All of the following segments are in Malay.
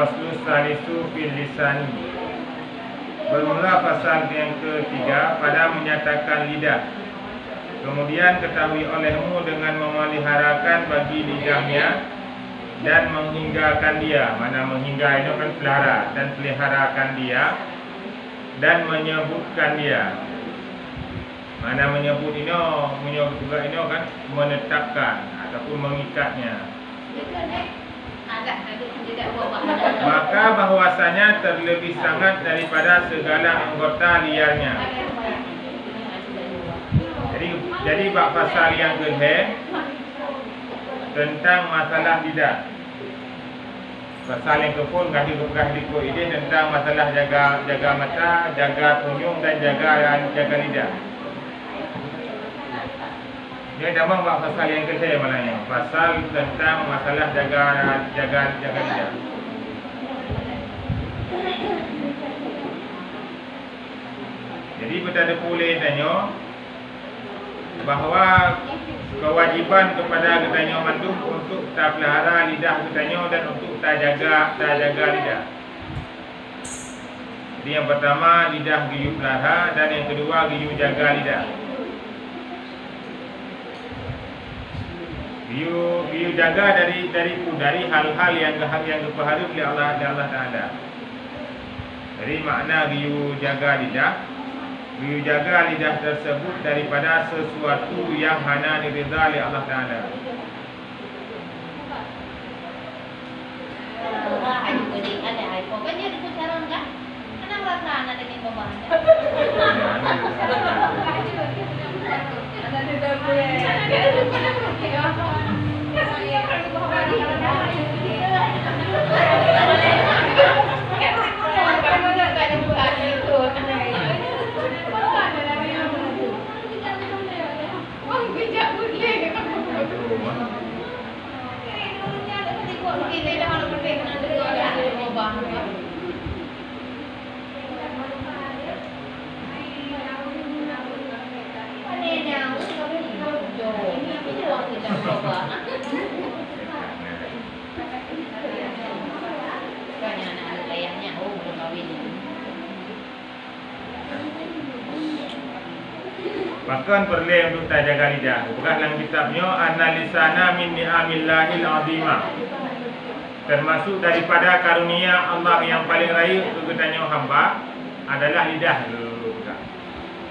Al-Faslu Salisu fil Lisan. Bermula pasal yang ketiga pada menyatakan lidah. Kemudian ketahui olehmu dengan memeliharakan bagi lidahnya dan menghinggakan dia. Mana menghingga itu kan pelihara, dan peliharakan dia dan menyebutkan dia. Mana menyebut ini, menyebut juga ini kan menetapkan ataupun mengikatnya. Maka bahwasanya terlebih sangat daripada segala anggota liarnya. Jadi bab pasal yang kedua tentang masalah lidah. Pasal yang ke-10 kaki-kaki dikut ini tentang masalah jaga mata, jaga tunjung dan jaga lidah. Dia dah bab pasal yang kedua malahnya. Pasal tentang masalah jaga lidah. Jadi bertanda boleh tanya bahawa kewajiban kepada ketanya mandum untuk tak pelihara lidah ketanya dan untuk tak jaga lidah. Jadi yang pertama lidah giyu pelihara dan yang kedua giyu jaga lidah. Giyu jaga dari hal-hal yang diperhari oleh Allah Taala. Jadi makna giyu jaga lidah, giyu jaga lidah tersebut daripada sesuatu yang hana diridha oleh Allah Taala. Pokoknya itu cara enggak? Karena rasa anak dengan babanya. Ada di dapur. Bahkan perlu untuk tak jaga lidah. Bukan dalam kitabnya Analisana min ni'amillahil azimah. Termasuk daripada karunia Allah yang paling raya untuk tanya hamba adalah lidah.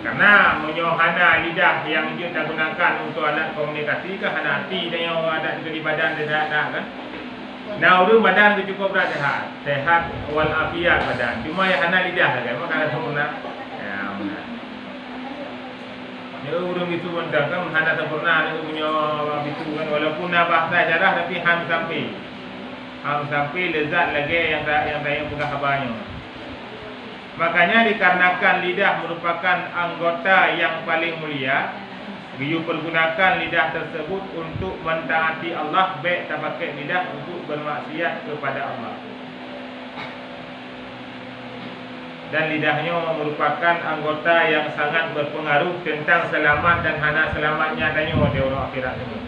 Karena menyohana lidah yang dia tak gunakan untuk alat komunikasi ke hana hati dan yang ada di badan dia tak kan. Nah, urus badan tu cukup dah sehat wal afiat badan. Cuma yang hana lidah saja. Maka sempurna. Dia urus itu benda kan hana sempurna dia punya itu kan walaupun nabah tak jarah tapi ham sampai lezat lagi yang pegang khabarnya. Makanya dikarenakan lidah merupakan anggota yang paling mulia, giyu pergunakan lidah tersebut untuk mentaati Allah, baik tak pakai lidah untuk bermaksiat kepada Allah. Dan lidahnya merupakan anggota yang sangat berpengaruh tentang selamat dan hana selamatnya tanya di urang akhirat ini.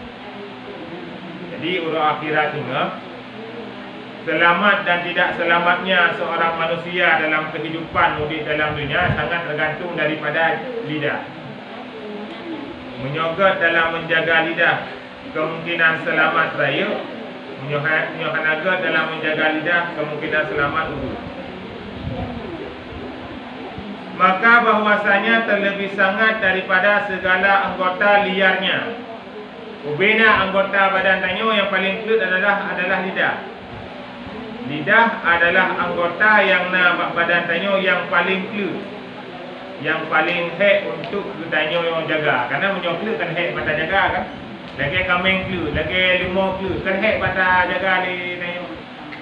Jadi urang akhirat ini selamat dan tidak selamatnya seorang manusia dalam kehidupan mudik dalam dunia sangat tergantung daripada lidah. Menyogot dalam menjaga lidah kemungkinan selamat raya, menyohanaga dalam menjaga lidah kemungkinan selamat urut. Maka bahwasanya terlebih sangat daripada segala anggota liarnya. Ubena anggota badan tanyo yang paling kuat adalah lidah. Lidah adalah anggota yang badan tanyo yang paling kuat, yang paling hek untuk tanyo yang jaga. Karena menyoklu kan hek pada jaga kan. Lagi kambing kuat, lagi limau kuat kan hek pada jaga di tanyo.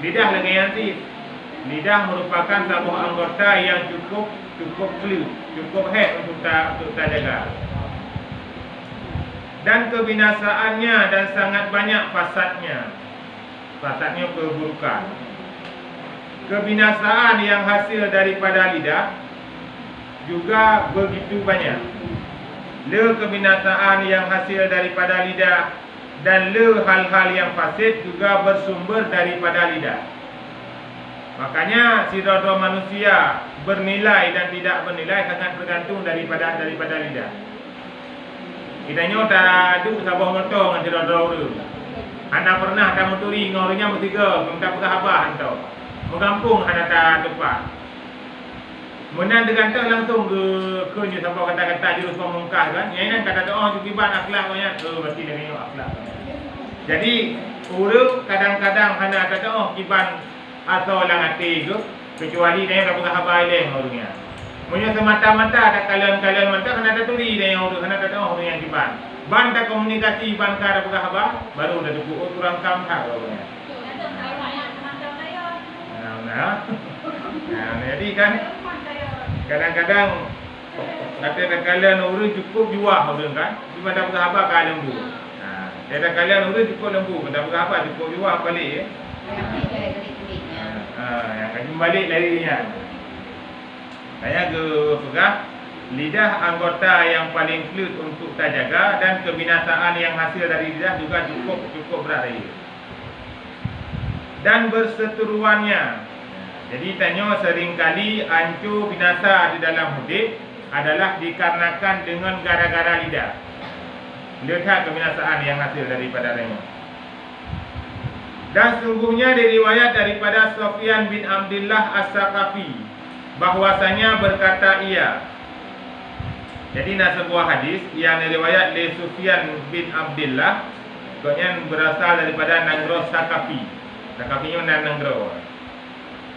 Lidah lagi nanti. Lidah merupakan sebuah anggota yang cukup kuat, cukup hek untuk tak jaga. Dan kebinasaannya dan sangat banyak fasadnya. Fasadnya keburukan. Kebinasaan yang hasil daripada lidah juga begitu banyak. Kebinasaan yang hasil daripada lidah dan hal-hal yang fasid juga bersumber daripada lidah. Makanya si roda manusia bernilai dan tidak bernilai sangat bergantung daripada lidah. Kita nyo tak duk sabah motor dengan si roda uru. Anda pernah tak moturi ngorinya bertiga, minta pegah abah hantar. Mengampung anda tak tepat. Menang digantang langsung ke nya sampai kata-kata jurus pemungkah kan. Yang ini kata doa jukiban akhlak banyak. Berarti dia tengok akhlak. Jadi uru kadang-kadang hana kata oh kiban atau lang hati tu, kecuali dia tak pegah abah ileng orangnya. Punya semata-mata ada kalian mata kena ada turi dia yang urus, kena ada orang yang kiban. Ban tak komunikasi ban ka ada pegah abah, baru dah cukup kurang kam tak orangnya. Nah, jadi kan kadang-kadang kata kalian urus cukup juah orang kan, cuma tak pegah abah kalian dulu. Nah, kata kalian urus cukup lembu, tak pegah abah cukup juah balik ya. Yang kaji balik larinya. Saya ke pegang lidah anggota yang paling cute untuk terjaga dan kebinasaan yang hasil dari lidah juga cukup berat lagi. Dan berseteruannya. Jadi tanya seringkali hancur binasa di dalam hidup adalah dikarenakan dengan gara-gara lidah. Lihat kebinasaan yang hasil daripada tanya. Dan sungguhnya diriwayat daripada Sufyan bin Abdullah As-Saqafi bahwasanya berkata ia. Jadi nak sebuah hadis yang diriwayat oleh Sufyan bin Abdullah, yang berasal daripada Nanggro Saqafi. Saqafinya Nanggro.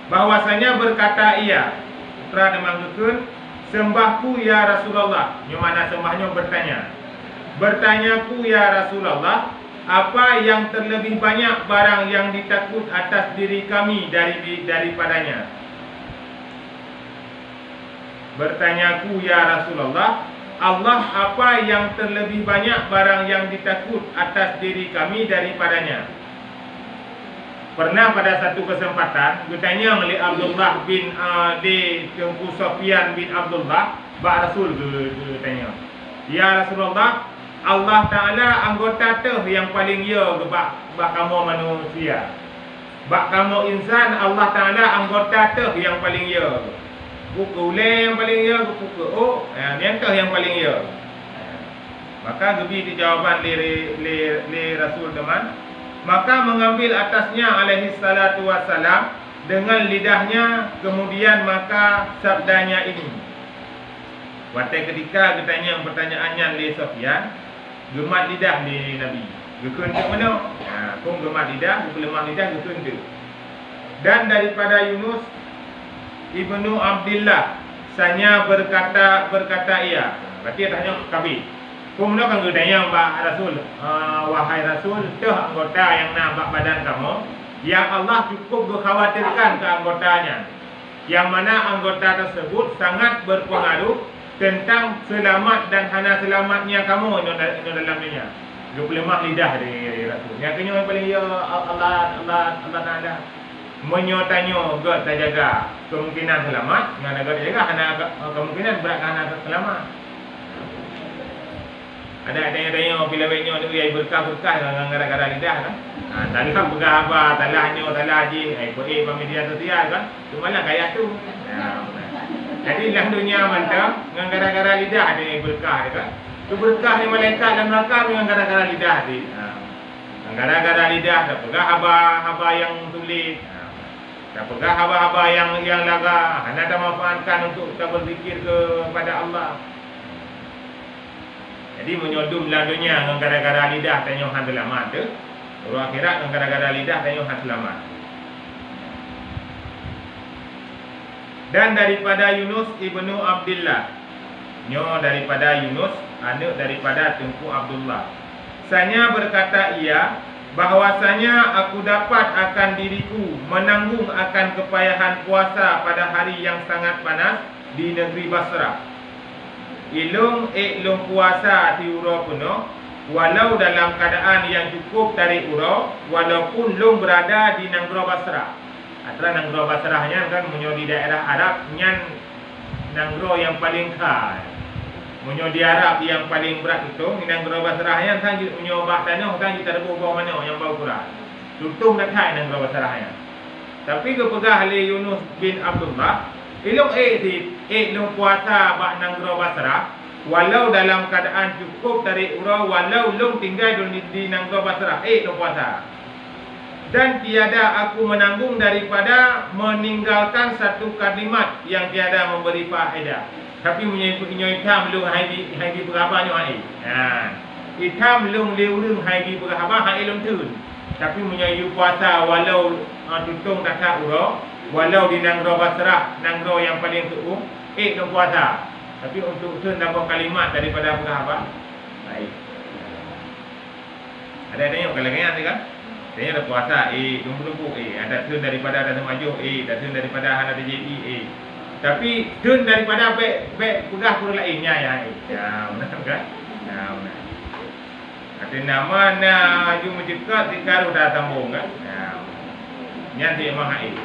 Bahwasanya berkata ia, putra demangkeun, sembahku ya Rasulullah. Yang mana sembahnya bertanya. Bertanyaku ya Rasulullah, apa yang terlebih banyak barang yang ditakut atas diri kami daripadanya? Bertanyaku ya Rasulullah, Allah apa yang terlebih banyak barang yang ditakut atas diri kami daripadanya? Pernah pada satu kesempatan bertanya oleh Abdullah bin Tengku Sufyan bin Abdullah, Pak Rasul bertanya, ya Rasulullah, Allah Ta'ala anggota tu yang paling ya bak kamu manusia. Bak kamu insan, Allah Ta'ala anggota tu yang paling ya. Buku ule yang paling ya, buku o, yang tu yang paling ya. Maka gebi di jawaban le Rasul teman. Maka mengambil atasnya alaihi salatu wassalam dengan lidahnya, kemudian maka sabdanya ini. Waktu ketika ditanya pertanyaannya le Sufyan, gemat lidah ni Nabi. Gekun ke mana? Kong gemat lidah, lemah lidah gekun ke. Dan daripada Yunus ibnu Abdullah, sanya berkata ia. Berarti tanya Kabi. Kong mana kan gedanya Mbak Rasul? Wahai Rasul, tu anggota yang nampak badan kamu, yang Allah cukup berkhawatirkan ke anggotanya. Yang mana anggota tersebut sangat berpengaruh tentang selamat dan hana selamatnya kamu dalam dunia. 25 lidah dari Rasul. Yang kedua yang paling ya Allah Taala menyotanyo god terjaga kemungkinan selamat, dengan god terjaga hana kemungkinan berat hana selamat. Ada tanya bila baiknya tu ai berkah-berkah dengan gara-gara lidah kan. Talah pegah apa, talahnya talah haji, ai pergi media sosial kan. Cumalah gaya tu. Jadi dalam dunia mantap dengan gara-gara lidah ada yang berkah kan. Tu berkah ni malaikat dan neraka dengan gara-gara lidah ni. Gara-gara lidah dah pegah haba yang tulis. Dah pegah haba yang laga. Hana dah manfaatkan untuk kita berzikir kepada Allah. Jadi menyodum dalam dunia dengan gara-gara lidah tanya han selamat tu. Orang akhirat dengan gara-gara lidah tanya han selamat. Dan daripada Yunus ibnu Abdullah, nyo daripada Yunus, anak daripada Tengku Abdullah. Sanya berkata ia, bahwasanya aku dapat akan diriku menanggung akan kepayahan puasa pada hari yang sangat panas di negeri Basrah. Ilung puasa di urau penuh, walau dalam keadaan yang cukup dari urau, walaupun lung berada di Nanggro Basrah. Antara Nanggro Basrahnya kan menjadi daerah Arab nyan Nanggro yang paling kaya. Menjadi Arab yang paling berat itu Nanggro Basrahnya kan menyobak tanah kan kita rebuh bawah mana yang bau kurang. Tutung dah thai Nanggro Basrahnya. Tapi ke pegah le Yunus bin Abdullah, ilung ilung puasa bak Nanggro Basrah, walau dalam keadaan cukup dari urau, walau lung tinggal di Nanggro Basrah, ilung puasa. Dan tiada aku menanggung daripada meninggalkan satu kalimat yang tiada memberi faedah. Tapi menyebutnya hitam lung hai berapa nyo ai. Hitam lung leurung hai berapa hai lung tun. Tapi menyayu puasa walau tutung tak urau, walau di Nanggro Basrah, Nanggro yang paling tuum, nak puasa. Tapi untuk tun tambah kalimat daripada berapa? Baik. Ada tanya kalau kan kan? Tanya ada puasa, lumpuh-lumpuh, ada tun daripada ada maju, ada tun daripada ada JE, tapi tun daripada baik pegah pun lainnya ya. Ya, benar kan? Ya, benar. Ada nama na ju mencekat dikaru dah sambung kan. Nya dia memang hai.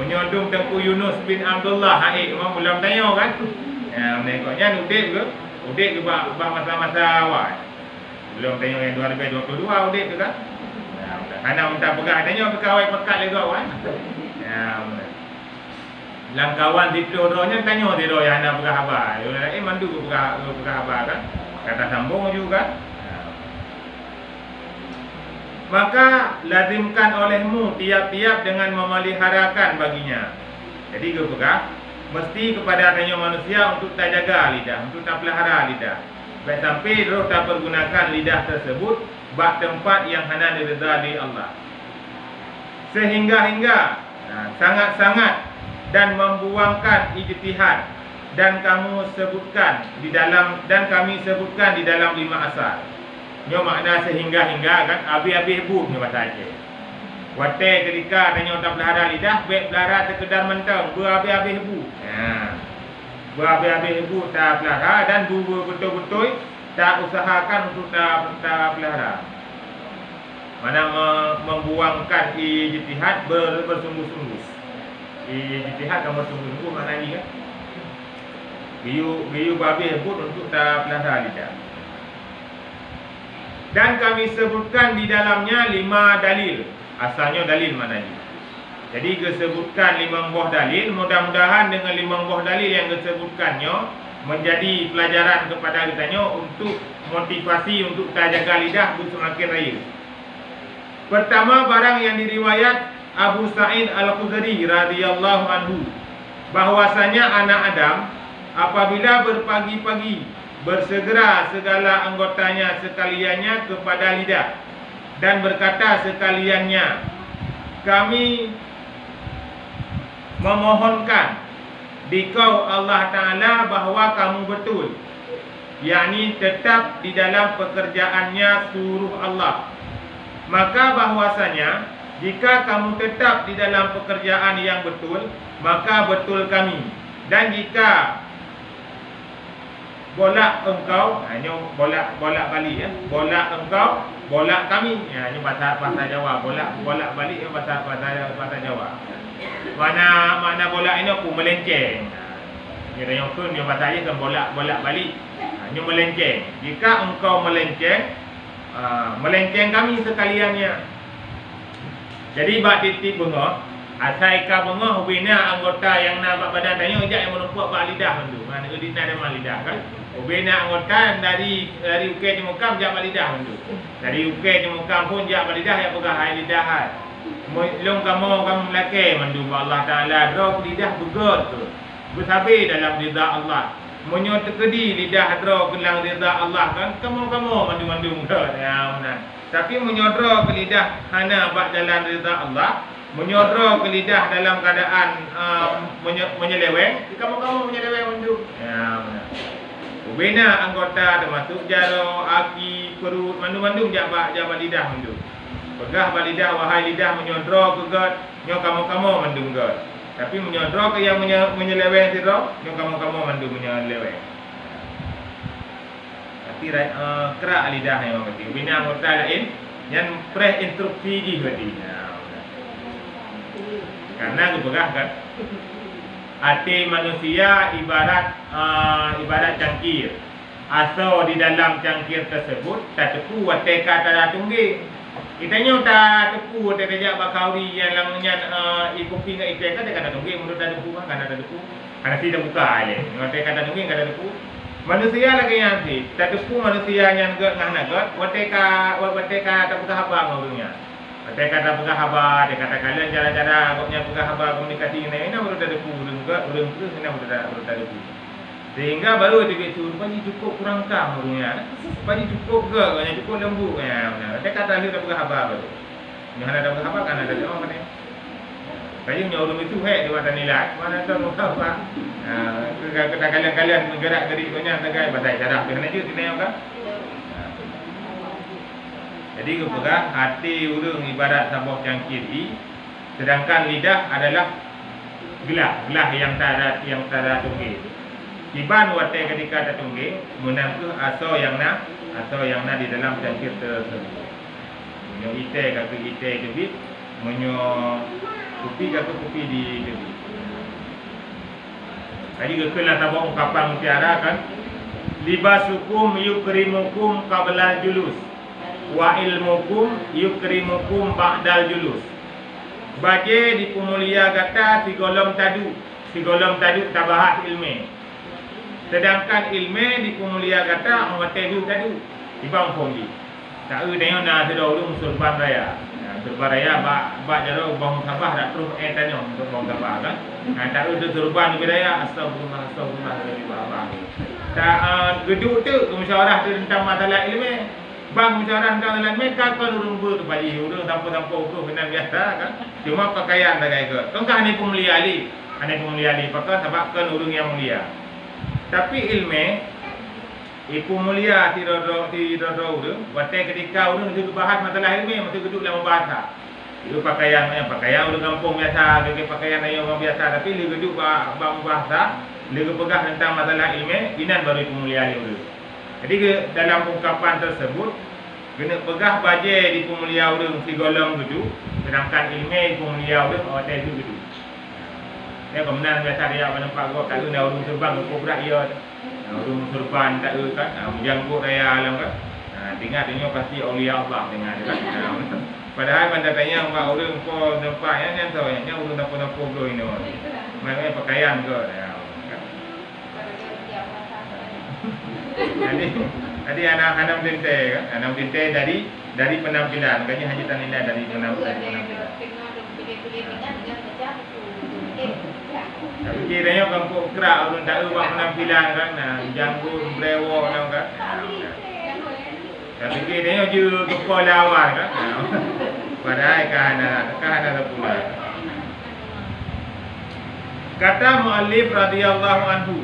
Menyondong Tengku Yunus bin Abdullah hai memang belum tanya kan. Menengoknya udik ke masa-masa awal. Belum tanya yang 2022 udik tu kan. Ana minta pegang tanya pekawai pekat lagi kawan. Lang kawan di Todoronya tanya dia yang ana pegang khabar. Mandu ke pegang khabar kan. Kata sambung juga. Maka lazimkan olehmu tiap-tiap dengan memeliharakan baginya. Jadi ke pegah mesti kepada adanya manusia untuk tak jaga lidah, untuk tak pelihara lidah. Baik sampai roh tak pergunakan lidah tersebut bak tempat yang hanya diridai Allah. Sehingga sangat-sangat dan membuangkan ijtihad dan kami sebutkan di dalam 5 asal. Nyo makna sehingga kan habis-habis buh ni bahasa Aceh. Wate ketika tanya tak pelihara lidah, baik pelihara sekedar mentang, berhabis-habis bu. Berhabis-habis bu tak pelihara dan bu betul-betul tak usahakan untuk tak pelihara. Mana membuangkan ijtihad bersungguh-sungguh. Ijtihad kan bersungguh-sungguh makna ni kan. Biu habis bu untuk tak pelihara lidah. Dan kami sebutkan di dalamnya 5 dalil. Asalnya dalil maknanya. Jadi disebutkan 5 buah dalil. Mudah-mudahan dengan 5 buah dalil yang disebutkannya menjadi pelajaran kepada kitanya untuk motivasi untuk tak jaga lidah itu semakin raya. Pertama, barang yang diriwayat Abu Sa'id Al-Khudri radhiyallahu anhu, bahwasanya anak Adam apabila berpagi-pagi bersegera segala anggotanya sekaliannya kepada lidah dan berkata sekaliannya, kami memohonkan dikau Allah Ta'ala bahawa kamu betul, yakni tetap di dalam pekerjaannya suruh Allah. Maka bahwasanya jika kamu tetap di dalam pekerjaan yang betul, maka betul kami. Dan jika bolak engkau, hanya bolak balik ya. Bolak engkau, bolak kami. Ya, ini bahasa Jawa. Bolak balik bahasa Jawa. Mana bolak ini aku melenceng. Dia yang kun yang bahasa dia kan bolak balik. Hanya melenceng. Jika engkau melenceng, melenceng kami sekaliannya. Jadi bak titik bengok, asai ka bengok hubina anggota yang nak badan tanya jak yang menumpuak bak lidah tu. Mana edit ada mal lidah kan. Hubina anggota dari ukir jemukam jak bak lidah tu. Dari ukir jemukam pun jak bak lidah yang pegang hai lidah hai. Long kamu lelaki mandu Allah Taala draw lidah begot tu. Bersabar dalam ridha Allah. Menyot tekedi lidah draw gelang ridha Allah kan. Kamu mandu begot. Ya benar. Tapi menyodra ke lidah hana bak jalan ridha Allah, menyodra ke lidah dalam keadaan menyeleweng, kamu menyeleweng mandu. Ya benar. Ubena anggota termasuk jaro, aki, perut, mandu jak bak lidah mandu. Pegah bak lidah, wahai lidah menyodra ke god, nyo kamu mandu god. Tapi menyodra ke yang menyeleweng sira, nyo kamu mandu menyeleweng. Kerak lidah yang berarti bina anggota lain yang pre-instruksi di berarti. Karena gubegah kan hati manusia ibarat cangkir. Asal di dalam cangkir tersebut tak tepu hati kata dah tungging. Itanya tak tepu tak kejap bakauri yang langnya ikopi dengan ikan kan tak ada tunggu menurut ada tepu kan ada tepu. Karena tidak buka ale. Ngotek kata tunggu kan ada tepu. Manusia lagi yang si, tak tepu manusia yang enggak nganagot, wateka tak buka haba ngurungnya. Wateka tak buka haba, dia kata kalian cara-cara agaknya buka haba komunikasi ini baru ada tepu juga, urung terus ini baru ada tepu. Sehingga baru dia betul, bagi cukup kurang kam urungnya. Bagi cukup ke, banyak cukup lembu ya. Dia kata dia tak buka haba baru. Yang ada buka haba kan ada orang mana? Kayu nyorong itu di mata nilai, mana tahu muka apa? Kata kalian bergerak dari banyak negara bahasa cara kerana itu tidak apa? Jadi kepegah hati urung ibarat sabuk cangkiri, sedangkan lidah adalah gelah yang tak ada tungging. Iban watai ketika ada tungging, menangku aso yang na di dalam cangkir tersebut. Yang ite kata ite jebit, menyo kupi kata kupi di jebit. Tadi kekelah sabuk ungkapan mutiara kan, libasukum yukrimukum qabla julus. Wa ilmukum yukrimukum ba'dal julus. Baje di pumulia kata si golong tadu tabahat ilme. Sedangkan ilme di pumulia kata awatadu tadu ibang pombi. Tak ada na sedolong surban raya. Surban raya ba jaro bang sabah dak terus tanya untuk bang sabah kan. Tak ada surban budaya astagfirullah dari bawah. Tak geduk tu musyawarah tentang masalah ilme. Bang musyawarah tentang mereka kan urung berbaji, urung tanpa urung benar biasa kan. Cuma pakaian tak kaya. Tongkah ni pemulia ali, pakai sebab kan urung yang mulia. Tapi ilmu, ipu mulia tidak urung. Waktu ketika urung itu bahas masalah ilmu, mesti duduk dalam bahasa. Itu pakaian urung kampung biasa, gaya pakaian orang biasa. Tapi dia duduk bahasa, dia pegang tentang masalah ilmu, inan baru ipu mulia ali urung. Jadi dalam ungkapan tersebut kena pegah baje di pemulia urang si golong gitu, sedangkan ilmu di pemulia urang awak itu gitu. Ya kemudian biasa dia nampak gua tak ada urang terbang ke rakyat. Urang serban tak ada kan, menjangkut raya alam kan. Tinggal pasti aulia Allah dengan kan. Padahal pada tanya orang ko nampak yang tahunya urang tak pernah ini. Maknanya pakaian ke. Jadi anak tente kan, anak tente dari penampilan, kayaknya hanya tanilai dari penampilan. Tapi kiranya kampung kerak orang tak ubah penampilan kan, janggut brewok kan. Tapi kiranya je kepala awal kan. Padahal kahana pula. Kata muallif radhiyallahu anhu,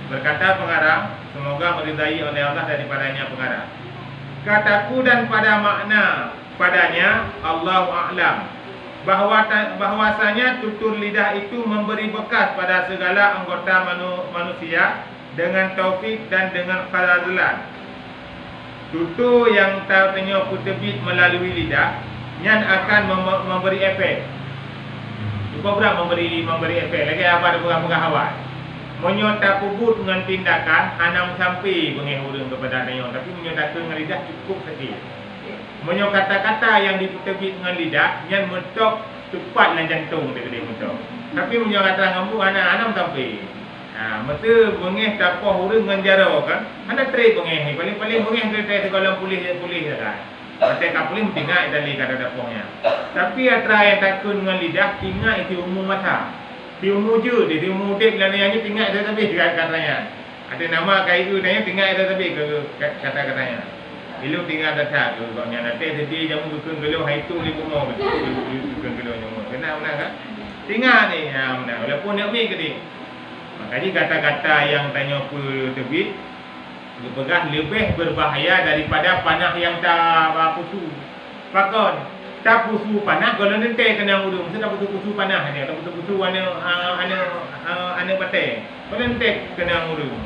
berkata pengarang, semoga meridai oleh Allah daripadanya pengarang. Kataku dan pada makna padanya Allahu a'lam, bahwasanya tutur lidah itu memberi bekas pada segala anggota manusia dengan taufik dan dengan fadlan. Tutur yang tertanya terbit melalui lidah yang akan memberi efek. Cukup berat memberi efek. Lagi apa ada bukan awal. Menyota kubut dengan tindakan anam sampai pengehurung kepada nayon, tapi menyota dengan lidah cukup saja. Menyok kata-kata yang diterbit dengan lidah yang mentok tepat dalam jantung dia mentok. Tapi menyok kata ngambu anam sampai. Masa pengeh tapoh hurung dengan jara kan. Ada tray pengeh, paling pengeh tray sekolah pulih dah. Masa tak pulih tinggal tadi kata tapohnya. Tapi atra yang takun dengan lidah tinggal itu umum mata. Di umur je, di umur dek yang tinggal ada tapi katanya. Ada nama kayu tu dia tinggal ada tapi kata-katanya. Ilu tinggal datang tu kalau nanti jadi jamu dukun gelo hai tu di rumah betul dukun gelo nyamuk. Kenapa kan? Tinggal ni mana walaupun nak mi ke ni. Makanya kata-kata yang tanya apa terbit berpegang lebih berbahaya daripada panah yang tak pusu. Pakon tak pusu panah kalau nanti kena urung mesti tak pusu panah ni, tak pusu ana batai kalau nanti kena urung.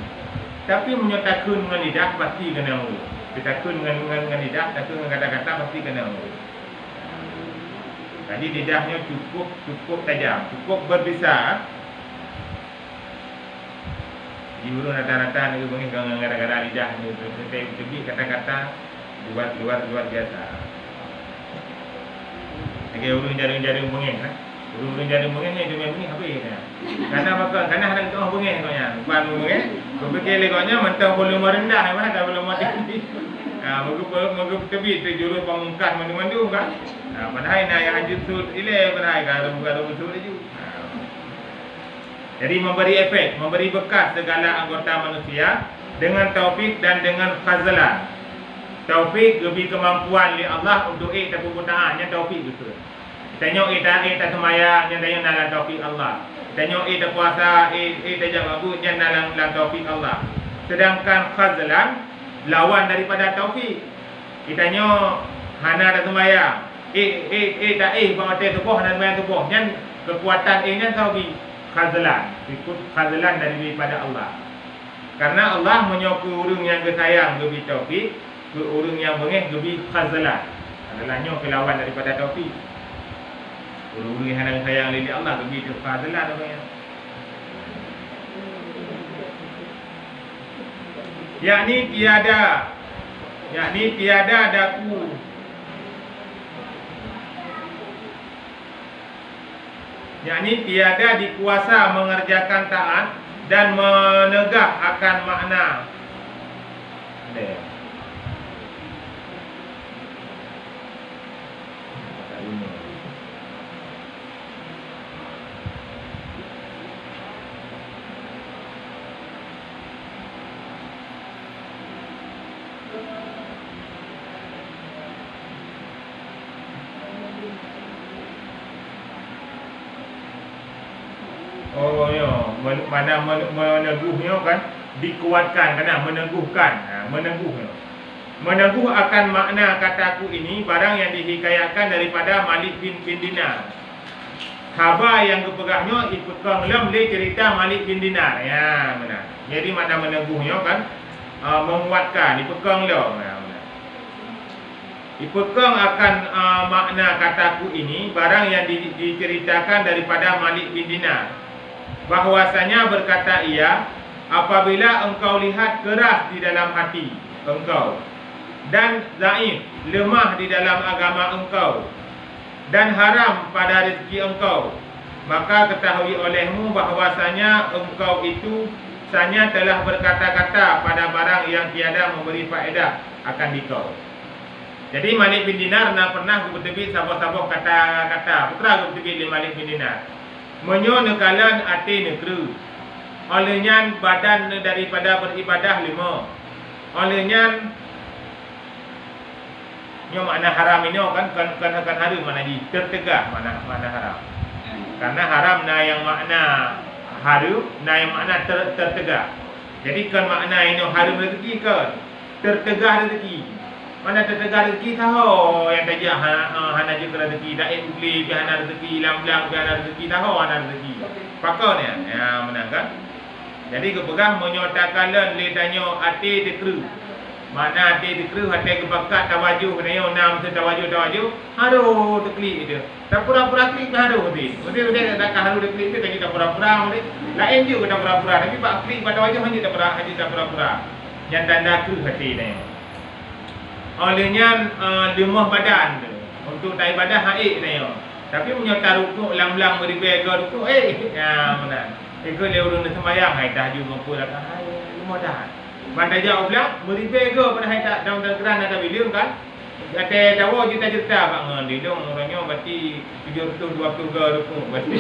Tapi menyatakan dengan lidah pasti kena urung. Ditakun dengan lidah, takun dengan kata-kata pasti kena urung. Jadi lidahnya cukup tajam, cukup berbisa. Di urung rata-rata ni mungkin gara-gara lidah ni terbit kata-kata luar biasa. Lagi urung jaring-jaring bengeng lah. Urung jaring bengeng ni dia bunyi habis dah. Karena bakal karena ada tu orang bengeng katanya. Bukan bengeng. Berfikir lekatnya mentang volume rendah mana tak volume tinggi. Moga tebi tu jurus pamungkas mandu-mandu kan. Padahal nak yang hajut tu ile padahal garam-garam tu je. Jadi memberi efek, memberi bekas segala anggota manusia dengan taufik dan dengan fazlan. Taufik lebih kemampuan li Allah untuk tak penggunaannya taufik betul. Tengok tak semayang yang tengok dalam taufik Allah. Tengok tak puasa tak jaga bagus yang dalam taufik Allah. Sedangkan fazlan lawan daripada taufik. Kita tengok hana tak semayang. Tak bahawa tubuh hana semayang tubuh. Yang kekuatan ini taufik. Khazlan, ikut khazlan daripada Allah. Karena Allah menyokong orang yang kesayang lebih taufik, ke orang yang bengeh lebih khazlan. Adalahnya kelawan daripada taufik. Orang yang hendak sayang lebih Allah lebih khazlan namanya. Yakni tiada daku. Yakni tiada dikuasa mengerjakan taat dan menegak akan makna. Mana meneguhnya kan dikuatkan kerana meneguhkan. Meneguh akan makna kataku ini barang yang dihikayatkan daripada Malik bin Dinar. Haba yang kepegahnya ikut konglam le cerita Malik bin Dinar. Ya, benar. Jadi makna meneguhnya kan menguatkan, dipekang lo. Dipekang akan makna kataku ini barang yang diceritakan daripada Malik bin Dinar. Bahwasanya berkata ia, apabila engkau lihat keras di dalam hati engkau dan zaif, lemah di dalam agama engkau dan haram pada rezeki engkau, maka ketahui olehmu bahwasanya engkau itu sanya telah berkata-kata pada barang yang tiada memberi faedah akan dikau. Jadi Malik bin Dinar pernah bertebik sabah-sabah kata-kata. Putra bertebik di Malik bin Dinar. Menyo nekalan ati negeri. Olehnya badan daripada beribadah lima. Olehnya nyo makna haram ini kan haram mana di tertegah mana haram. Karena haram na yang makna haram, na yang makna tertegah. Jadi kan makna ini haram rezeki kan tertegah rezeki. Mana tertegah rezeki tahu yang tajak hana juga rezeki daik beli hana rezeki lam-lam hana rezeki tahu hana rezeki pakau ni ya menang kan. Jadi kepegang menyatakan le tanyo ati dikru mana ati dikru hati kebakat tawajuh nayo nam tawajuh haru dekli itu tak pura-pura klik haru betul tak haru dekli itu tak pura-pura lain juga tak pura-pura tapi pak klik pada wajah hanya tak pura-pura yang tanda kru hati ni. Olehnya lemah badan untuk tak ibadah haid ni yo. Tapi menyata rukuk lam-lam beribega rukuk ya mana. Iko le urun sembahyang hai tahajud mampu lah kan. Lemah dah. Manda jauh pula beribega pada hai tak dalam keran ada bilang kan. Kata dawa juta-juta bang dilung orangnya berarti 720 rukuk berarti.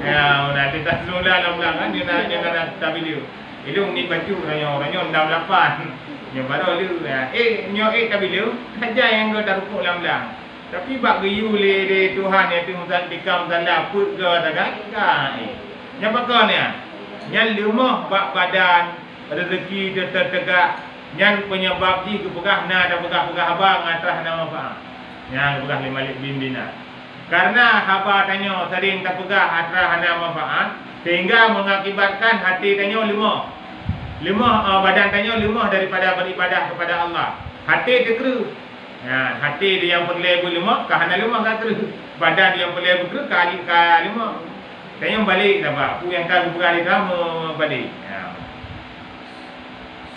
Ya mana kita semula lam-lam kan dia nak tak bilang. Ilung ni baju orangnya 68. Yang baru lu nyo tapi lu saja yang go tarukuk lam-lam. Tapi bak geyu le Tuhan itu muzan dikam zalla put ke dagang Yang bakal ni yang lemah bak badan rezeki tertegak yang penyebab di kepegah na ada pegah-pegah abang atrah nama apa. Yang pegah Malik bin Dinar. Karena haba tanya sering tak pegah atrah nama apa sehingga mengakibatkan hati tanya lemah. Badan tanya lemah daripada beribadah kepada Allah. Hati terkeru. Ya, hati dia yang perlu lemah, kerana lemah kata badan dia yang perlu berkeru kali lemah. Tanya balik nampak. Aku yang kau berkali kamu balik. Ya.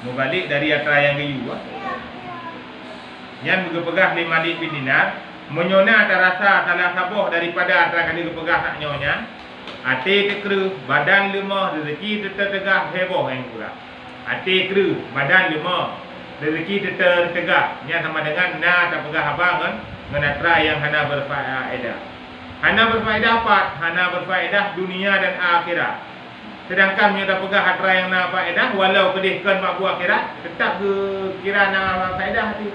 Mau balik dari atra yang kayu. Yang berpegah di Malik bin Dinar Menyona terasa salah sabuh daripada antara kali kepegah tak nyonya. Hati tekru, badan lemah, rezeki tertegak heboh yang pula. Hati kru, badan lemah, rezeki tertegak. Nya sama dengan na tak pegah abang kan, menatra yang hana berfaedah. Hana berfaedah apa? Hana berfaedah dunia dan akhirat. Sedangkan nya tak pegah hatra yang na faedah, walau kedihkan mak buah akhirat, tetap ke kira na faedah hati.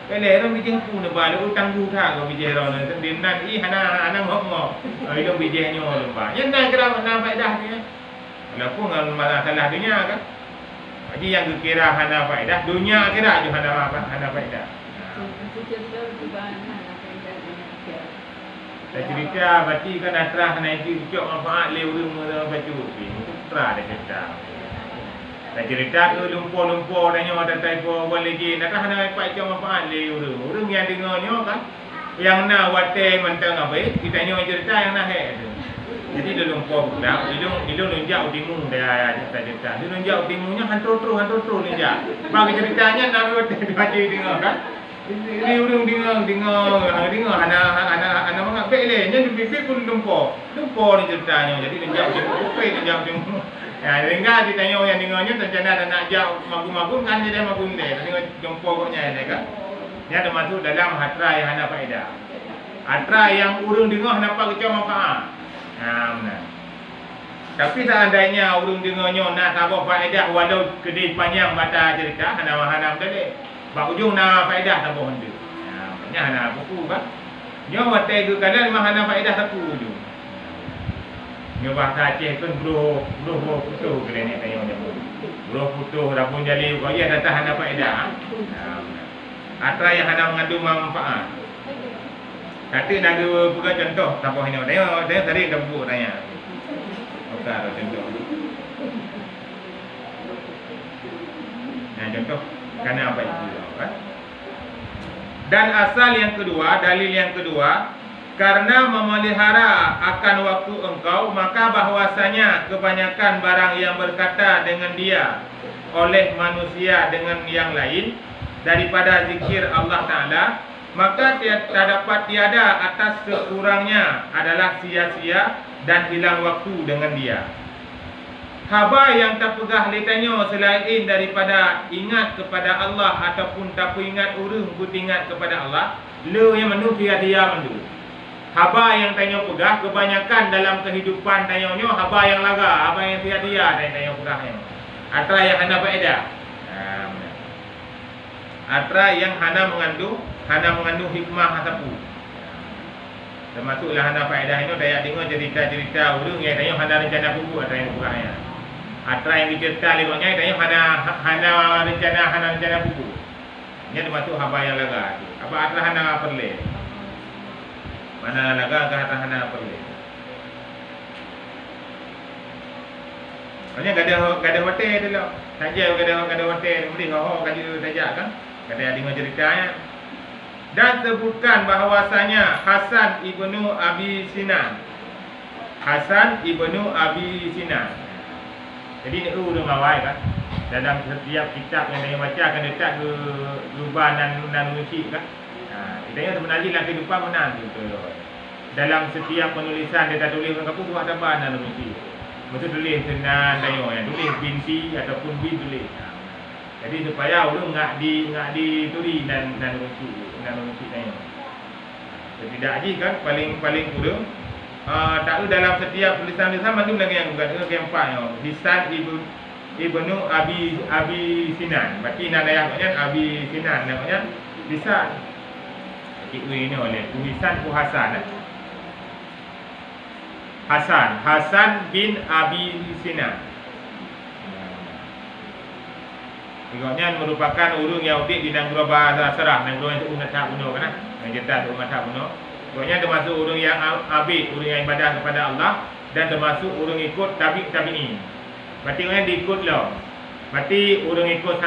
Kalau orang bijih pun lepas, utang buta kau bijih orang tu. Dia nak hana ngok. Itu bijihnya lepas. Yang nak kira nak faedah dia. Walaupun dengan masalah dunia kan. Jadi yang kira hana faedah dunia akhirat juga hana faedah. Saya cerita berarti kan atrah hana itu cok manfaat le urang baca itu terah dia cerita. Saya cerita ke lumpur-lumpur dan nyo dan typo lagi nak hana apa cok manfaat le urang yang dengarnya kan yang nak wate mentang apa kita nyo cerita yang nak tu. Jadi dia lumpur pula hidung lunjak utimu dia cerita. Dia lunjak utimunya hantu lunjak. Bagi ceritanya nak wate baca dengar kan. Ini urang dengar hana mengak baik le nya bibir pun lumpur ni ceritanya. Jadi lunjak utimu ya, sehingga ditanya yang dengarnya rencana nak jauh magung-magung kan dia magung dia. Tengok jompo koknya dia kan. Dia termasuk dalam hatra yang hana faedah. Hatra yang urang dengar nampak kecau manfaat. Benar. Tapi seandainya urang dengarnya nak tambah faedah walau kedai panjang baca cerita hana betul. Bak ujung nak faedah tambah benda. Maknanya hana buku kan. Nyo wate ke kadang memang hana faedah satu ujung. Nyo bahasa Aceh kan bro putuh kena ni tanya macam tu. Bro putuh rabun jali kau ya datang hana faedah. Atra yang hana mengandung manfaat. Kata nak buka contoh siapa ini tengok dia tadi dah buku tanya. Buka contoh. Nah contoh kerana apa itu kan? Dan asal yang kedua, dalil yang kedua, karena memelihara akan waktu engkau, maka bahwasanya kebanyakan barang yang berkata dengan dia oleh manusia dengan yang lain daripada zikir Allah Ta'ala, maka tak dapat tiada atas sekurangnya adalah sia-sia dan hilang waktu dengan dia. Haba yang tak pegah letanya selain daripada ingat kepada Allah ataupun tak ingat urung pun ingat kepada Allah, le yang menu dia menu. Haba yang tanya pegah kebanyakan dalam kehidupan tanyanya haba yang laga, haba yang sia-sia tanya pegahnya. Atra yang hana faedah. Atra yang hana mengandung hikmah ataupun. Termasuklah hana faedah itu daya dengar cerita-cerita urang yang tanya hana rencana buku atra yang pegahnya. Atra yang dicerita lewatnya tanya hana rencana buku. Ini termasuk haba yang laga. Apa atra hana perle? Mana laga ke hana perle? Maknanya gada hotel dulu. Saja gada hotel mesti ngau kaji saja kan. Kata dengar ceritanya. Dan sebutkan bahawasanya Hasan ibnu Abi Sinan. Jadi ni urang awal kan. Dalam setiap kitab yang saya baca akan letak ke lubang dan musik kan. Kita sebenarnya dalam kehidupan menang gitu. Dalam setiap penulisan dia tak tulis apa buat tambah dan musik. Mesti tulis dengan dayo yang tulis binti ataupun bin tulis. Jadi supaya urang ngak ditulis dan musik dayo. Tidak aji kan paling kurang tak dalam setiap tulisan-tulisan macam lagi yang bukan keempatnya. Hisan ibnu Abi Sinan. Berarti nama ayahnya Abi Sinan namanya Hisan. Ini oleh tulisan Hasan bin Abi Sinan. Ikutnya merupakan urang Yahudi di negara bahasa Serah, negara itu umat kuno kan? Yang kita umat kuno. Ikutnya termasuk urang yang abid, urang yang ibadah kepada Allah dan termasuk urang ikut tabi'in. Berarti orang diikut lah. Berarti orang ikut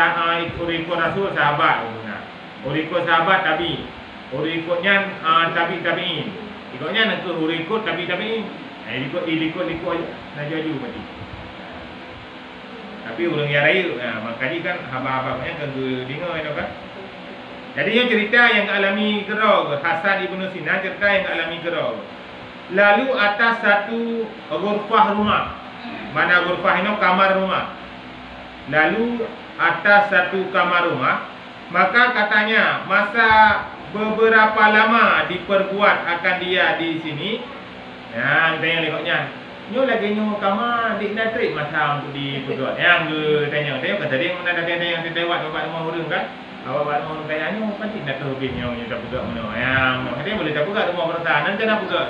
Rasul sahabat. Orang ikut sahabat tabi. Orang ikutnya tabi'in. Ikutnya nak orang ikut tabi'in. Ikut nak jaju berarti. Tapi orang yang raya makanya kan haba-habanya kan dengar itu kan. Jadi yang cerita yang alami gerau Hasan Ibnu Sinan cerita yang alami gerau. Lalu atas satu ghurfah rumah. Mana ghurfah ini kamar rumah. Lalu atas satu kamar rumah, maka katanya masa beberapa lama diperbuat akan dia di sini. Yang tanya lekoknya, nyo lagi nyo kamar di natrik masa untuk diperbuat. Yang dia tanya kata dia mana ada yang lewat bapak rumah orang kan. Awak bapak rumah orang tanya nyo pasti nak terhubung nyo tak perbuat mana. Yang dia boleh tak perbuat rumah pertahanan jangan perbuat.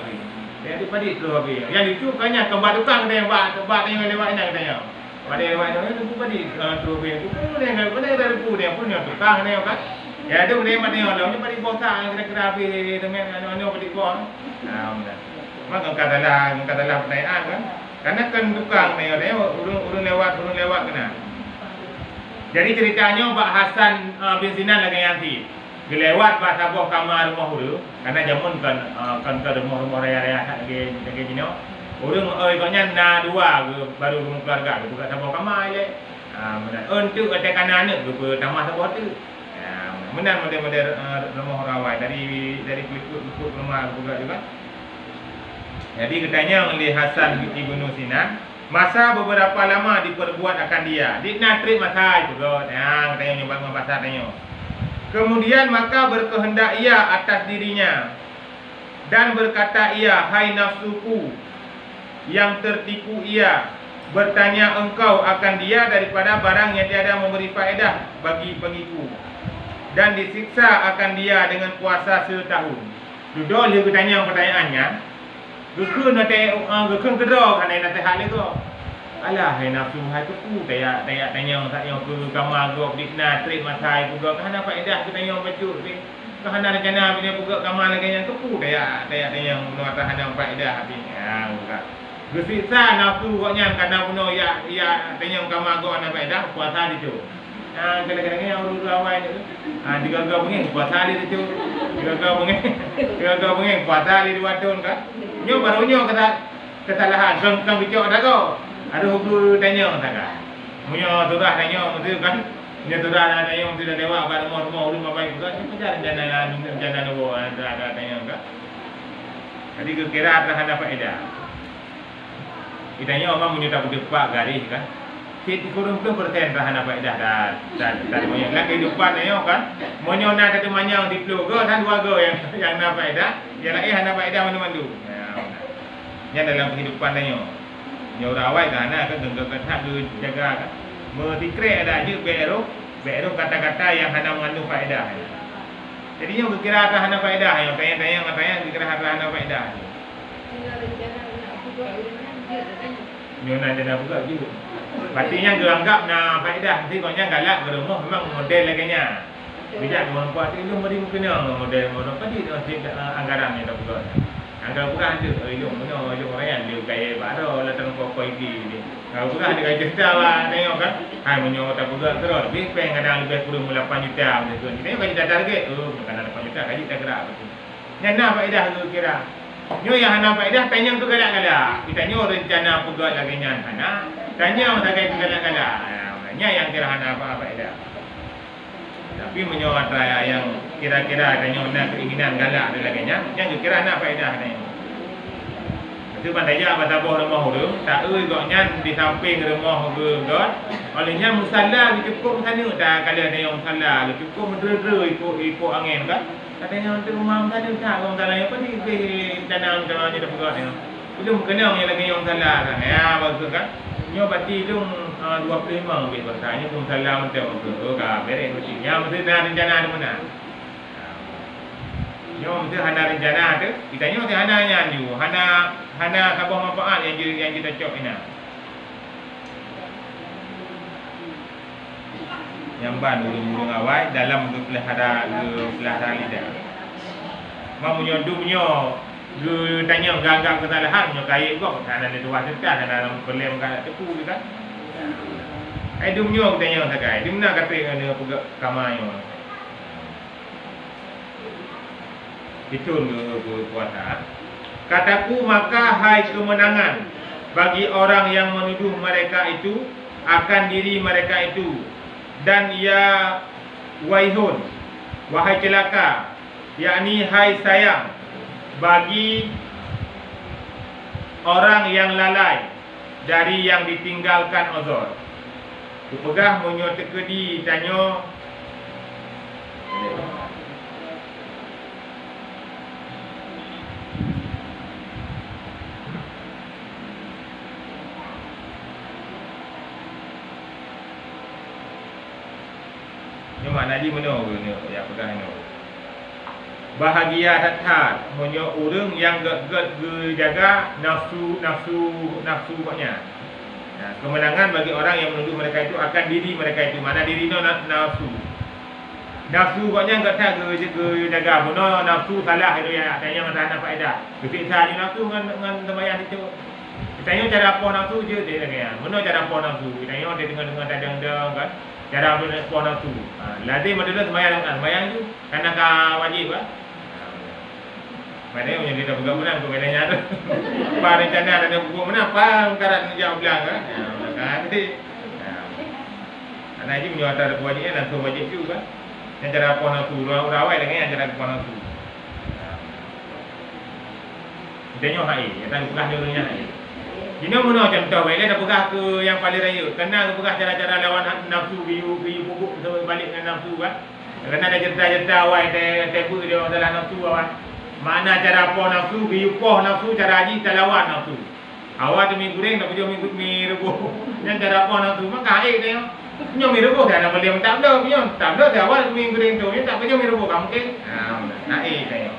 Jadi pada itu habis. Yang lucu kanya kembar tukang dia bapak tanya lewat nak tanya. Pada lewat itu tu pada terhubung itu pun dia enggak boleh dari pun dia pun tukang dia kan. Ya tu dia mana orang ni pada bosan kira-kira habis dengan anu pada buang. Maka katalah pertanyaan kan. Karena kan tukang ni urung lewat kena. Jadi ceritanya Pak Hasan bin Sinan lagi yang si gelewat Pak Sabuh kamar rumah huru karena jamun kan ke rumah raya-raya lagi gini. Urung ikutnya na dua baru rumah keluarga buka Sabuh kamar je. Untuk ada kanan ke tambah Sabuh tu. Menang model rumah rawai dari peliput rumah juga. Jadi katanya oleh Hasan Ibnu Sinan, masa beberapa lama diperbuat akan dia. Di natrik masa itu kot. Yang katanya nyoba membahas tanya. Kemudian maka berkehendak ia atas dirinya dan berkata ia, hai nafsuku yang tertipu ia, bertanya engkau akan dia daripada barang yang tiada memberi faedah bagi pengikut, dan disiksa akan dia dengan puasa setahun. Duduk dia bertanya pertanyaannya. Gekun kedok kan nak hal itu. Alah hai nafsu hai tu tanya saya ke kamar gok di natrik masai juga kan apa faedah kita tanya baju ni. Kan ada rencana punya buka kamar lagi yang tu tanya menurut hana faedah habis. Ya buka. Gesiksa nafsu goknya karena puno ya tanya kamar gok ana faedah puasa itu. Kadang-kadang yang urut awal tu. Digagal mungkin puasa dia tu. Digagal mungkin puasa dia 2 tahun kan. Nyo barunya kata kesalahan kang bicok dah kau. Ada hubung tanya tak. Munyo turah tanya mesti kan. Dia turah tanya mesti dah lewat kat rumah baik juga. Ni macam rencana nubo ada tanya kan. Jadi kira terhadap faedah. Ditanya orang punya tak berdepak garis kan. Kita kurang persen terhadap faedah dan munyo lagi depan tanya kan. Munyo nak ada manyang di plu ke dan 2 go yang nak faedah. Yang lain hana faedah mana-mana. Yang dalam kehidupan tanya nyo rawai kan kan genggat jaga kan mertikre ada je bero kata-kata yang hana mengandung faedah. Jadi nyo kira ada hana faedah yang tanya kira ada hana faedah. Nyo nak jana buka juga. Patinya geranggap na faedah nanti koknya galak ke rumah memang model laginya. Bijak membuat itu mesti kena model tadi anggaran yang tak buka. Kalau bukan ada, ilmu orang yang kaya baru latang kau ini. Kalau bukan ada kaya juta lah, tengok kan? Hai menyo tak buka terus. Lebih peng kadang lebih kurang 8 juta macam tu. Kita kaya dah target, bukan 8 juta, kaya tak gerak betul. Yang nak faedah tu kira. Nyo yang hana faedah tanya tu galak-galak. Kita nyo rencana buka lagi nyan hana. Tanya tak kaya galak-galak. Nya yang kira hana apa faedah. Tapi menyuat raya yang kira-kira tanya nak keinginan galak dan sebagainya, yang kira nak faedah tanya. Itu pandainya apa tabuh rumah huru, tak goknya di samping rumah huru god. Olehnya musalla cukup sana dah kalau ada yang musalla cukup mendera ikut angin kan. Katanya untuk rumah sana tak orang sana apa ni tanam tanamnya dah buka tengok. Belum kena yang lagi yang musalla kan. Ya bagus kan. Nyo bati tu 25 lebih bertanya pun salam untuk beres rutinnya mesti dah rencana ada mana. Nyo mesti hana rencana tu. Kita nyo mesti hananya ju. Hana sabah manfaat yang kita cok ina. Yang ban ulung awal dalam pelihara lidah. Mau menyodumnya dia tanya gagak kesalahan nyo kaya kok ana le dua cerita ana belem kan tepu kan. Ai dum nyo tanya sakai. Di mana kata ana pegak kamanyo. Itu puasa. Kataku maka hai kemenangan bagi orang yang menuduh mereka itu akan diri mereka itu dan ya waihun wahai celaka, yakni hai sayang bagi orang yang lalai dari yang ditinggalkan uzur. Pegah munyo tekedi tanyo mana di mana ya pegah ni. Bahagia hati munyo urang yang get jaga nafsu pokoknya. Nah, kemenangan bagi orang yang menuju mereka itu akan diri mereka itu. Mana diri no nafsu. Nafsu pokoknya get jaga mono nafsu salah itu ya tanya mana faedah. Ketika di nafsu dengan sembahyang itu. Tanya cara apa nafsu je dia kaya. Mono cara apa nafsu. Tanya dia dengan dadang kan. Cara apa nafsu. Lazim adalah sembahyang tu karena wajib kan. Padahal yang kita pegang menang tu bedanya tu. Apa rencana ada buku mana apa karat jawab bilang kan. Jadi anak ini punya ada wajibnya langsung wajib juga. Yang cara apa nafsu rawai dengan yang cara apa nafsu. Dia hai, kita bukan dulunya hai. Ini mana contoh baiklah dah pegah ke yang paling raya. Kena pegah cara-cara lawan nafsu biu pupuk balik dengan nafsu kan. Kena ada cerita-cerita awal tebu dia dalam nafsu awal. Mana cara apa nafsu biu poh nafsu cara haji lawan nafsu. Awal tu mi goreng tak pergi mi rebus. Yang cara apa nafsu maka air dia. Nyo mi rebus dah nak beli tak ada punya. Tak ada awal mi goreng tu tak pergi mi rebus kamu ke. Naik dia.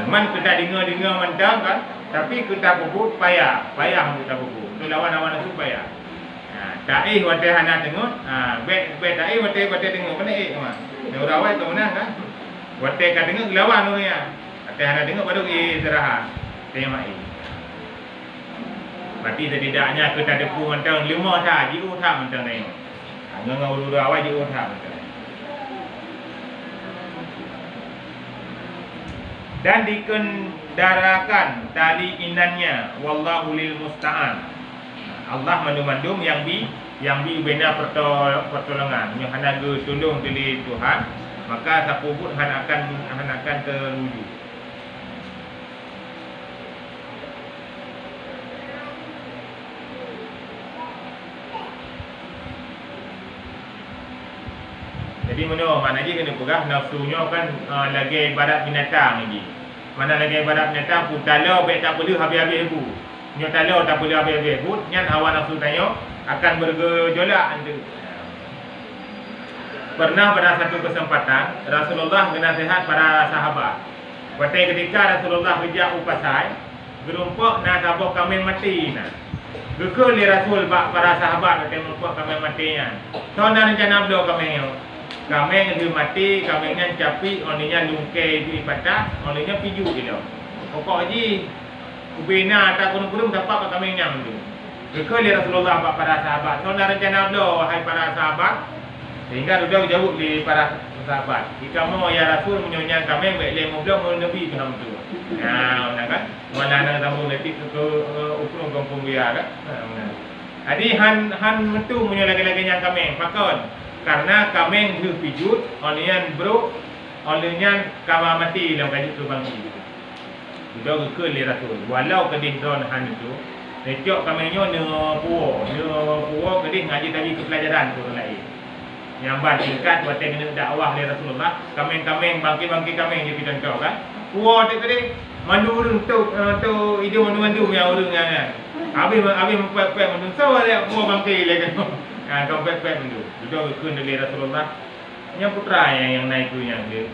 Man kita dengar mentang kan. Tapi kita bubuk payah kita bubuk. Tu lawan nafsu payah. Da'i wate hana tengok. Bet da'i wate tengok mana mah. Dia rawai tu mana kan. Wate ka tengok lawan tu ya. Wate hana tengok baru istirahat. Tengok ai. Berarti setidaknya kita ada pun mentang 5 tah, jiu tah mentang tengok. Ngau ulu rawai jiu tah mentang. Dan dikendarakan tali inannya wallahu lil musta'an. Allah mandum yang bina pertolongan yang hana ge tolong dari Tuhan, maka siapa pun akan teruju. Jadi mana lagi kena pegah nafsunya kan lagi ibarat binatang lagi. Mana lagi ibarat binatang pun kalau baik tak perlu habis-habis ibu. Nyo kalau tak boleh habis-habis ibu, nyan hawa nafsu tanya akan bergejolak anda. Pernah pada satu kesempatan Rasulullah menasihat para sahabat. Pada ketika Rasulullah bijak upasai, gerumpak nak tabok kami mati nah. Gekul li Rasul para sahabat kata gerumpak kami mati nya. So nak rencana beliau kami yo. Kami ngi mati, kami ngan capi, oninya lungkai di patah, oninya piju dia. Pokok ji ubina tak kunung-kunung dapat kami nyam tu. Gekul li Rasulullah para sahabat. So nak rencana beliau wahai para sahabat, sehingga sudah jauh di para sahabat. Jika mau ya Rasul menyonya kami baik lemu beliau mau nabi ke tu. Nah, kan? Mana nak tamu nanti ke ukuran kampung dia kan? Jadi han mentu menyo lagi-lagi yang kami pakon. Karena kami hidup pijut, olian bro, olian kama mati dalam kaji tu bangki. Sudah ke li Rasul. Walau kedih don han itu, necok kami nyo ne puo kedih ngaji tadi ke pelajaran tu lain. Yang ban tingkat buat kena dakwah dari Rasulullah, kami bangki kami je kita tahu kan. Puo tu tadi mandu urang tu ide mandu yang urang kan. Habis mempuat mandu so dia puo bangki le kan. Kau pet mandu. Sudah ke dari Rasulullah. Yang putra yang naik tu yang ke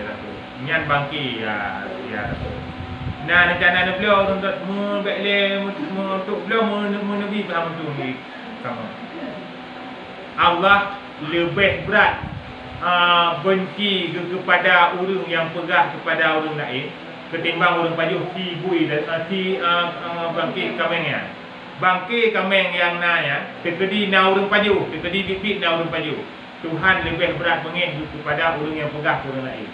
Rasul. Nyan bangki ya Rasul. Nah rencana beliau untuk membekle untuk beliau menabi faham tu ni sama. Allah lebih berat benci kepada orang yang pegah kepada orang lain ketimbang orang pajuh si bui dan si bangkit kamengnya. Bangkit kameng yang nanya terkedi na orang pajuh, terkedi bibit na orang pajuh. Tuhan lebih berat mengin kepada orang yang pegah orang lain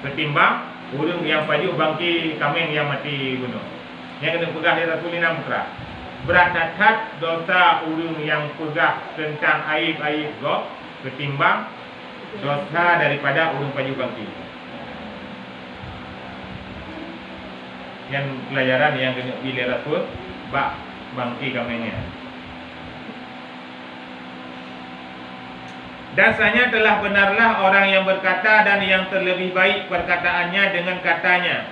ketimbang orang yang pajuh bangkit kameng yang mati bunuh. Yang kena pegah dari Rasulullah Mukrah. Berat dosa orang yang pegah tentang aib-aib God ketimbang dosa daripada ulun paju bangki. Yang pelajaran yang kena pilih Rasul bak bangki kamenya. Dasarnya telah benarlah orang yang berkata dan yang terlebih baik perkataannya dengan katanya,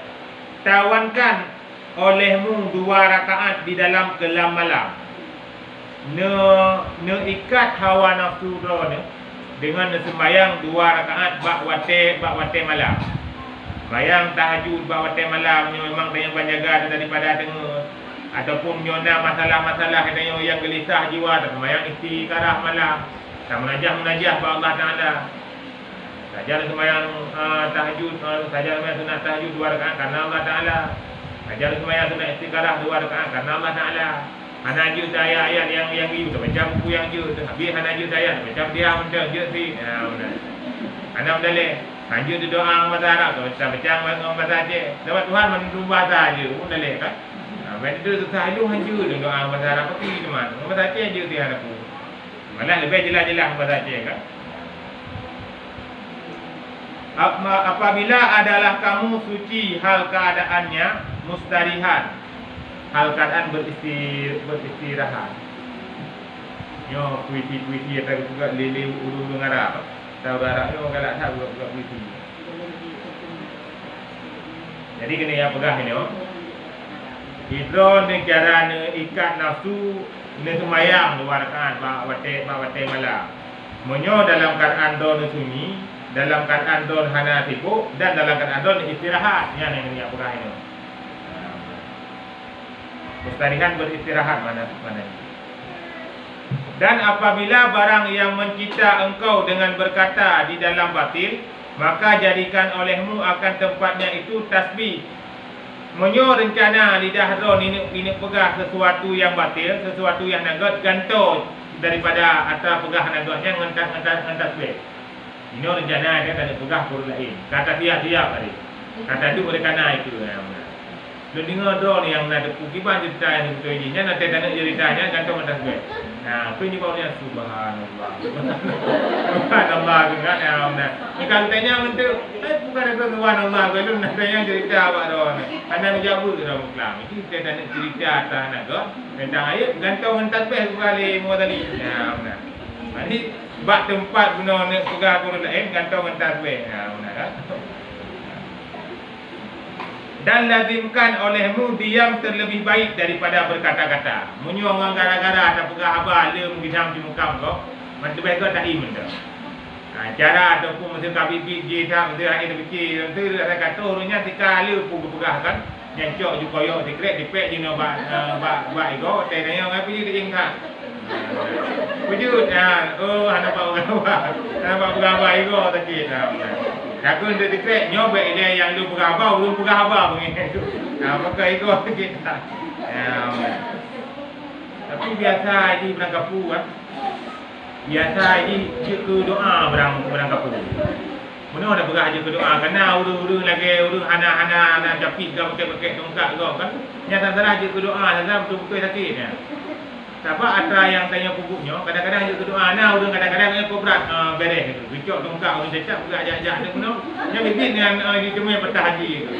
tawankan olehmu 2 rakaat di dalam kelam malam. Ne ikat hawa nafsu ne dengan sembahyang 2 rakaat bak wate malam. Bayang tahajud bak wate malam memang tanya penjaga daripada dengar ataupun nyona masalah-masalah yang gelisah jiwa dan sembahyang istikharah malam. Munajah kepada Allah Ta'ala. Saja sembahyang tahajud, saja sembahyang sunat tahajud 2 rakaat karena Allah Ta'ala. Saja sembahyang sunat istikharah 2 rakaat karena Allah Ta'ala. Hanajud ayat-ayat yang itu baca buku yang je. Habis hanajud ayat baca dia mudah je si. Anak dalil. Hanjud doa bahasa Arab tu baca bahasa Aceh. Dapat Tuhan menurut bahasa je pun dalil kan. Macam tu selalu hanjud doa bahasa Arab pergi teman. Bahasa Aceh je dia aku. Malah lebih jelas-jelas bahasa Aceh kan. Apabila adalah kamu suci hal keadaannya mustarihat, hal keadaan beristirahat. Yo puisi-puisi atau juga lele ulu dengar tahu darah yo galak tak buat puisi. Jadi kena yang pegah ni yo. Hidron ni cara ni ikat nafsu ni sembahyang 2 rakaat bak wate malam. Monyo dalam keadaan don sunyi, dalam keadaan don hana sibuk dan dalam keadaan don istirahat. Yang ni apa ini? Mustarihan beristirahat mana. Dan apabila barang yang mencita engkau dengan berkata di dalam batil, maka jadikan olehmu akan tempatnya itu tasbih. Menyo rencana lidah zon ini pegah sesuatu yang batil, sesuatu yang nagot gantung daripada atas pegah nagotnya ngentas bek. Ini rencana dia tak ada pegah pun lain. Kata siap-siap tadi. Kata tu oleh kerana itu. Lu dengar drone yang nak pukiban cerita yang betul ini, nak tak ceritanya gantung atas bek. Nah, tu ni baunya subhanallah. Subhanallah juga nah. Ni kalau tanya untuk bukan itu subhanallah, kalau nak tanya cerita apa drone. Anda menjawab tu dalam kelam. Itu kita nak cerita atas nak tentang ayat gantung atas bek sekali mu tadi. Nah. Ini bak tempat guna nak pegang guru lain gantung atas bek. Nah, kan? Dan lazimkan olehmu diam terlebih baik daripada berkata-kata. Menyuang orang gara-gara ada pegah abah le mengidam di muka kau. Mantu baik kau tak iman dah. Cara ataupun masa kami pergi tak masa air fikir tu ada kata orangnya tika le pun pegah kan. Nyancok ju koyok secret dipek je no bak ego tanya orang pergi ke ingkak. Wujud ana pak orang abah. Ana pak pegah abah ego takit. Aku untuk declare nyobek dia yang lu berabau, lu berabau begitu. Pakai itu kita. Tapi biasa ini berang kapu kan. Biasa ini ke doa berang kapu. Mana ada berang je ke doa kerana uru lagi uru hana japit ke pakai tongkat kau kan. Nyata salah je ke doa, salah betul-betul sakit ya. Siapa ada yang tanya pupuknya, kadang-kadang juga doa nah, udah kadang-kadang yang berat beres gitu. Bicok tongkat udah cecap juga ajak-ajak dia guna. Yang bibit dengan cuma petah haji gitu.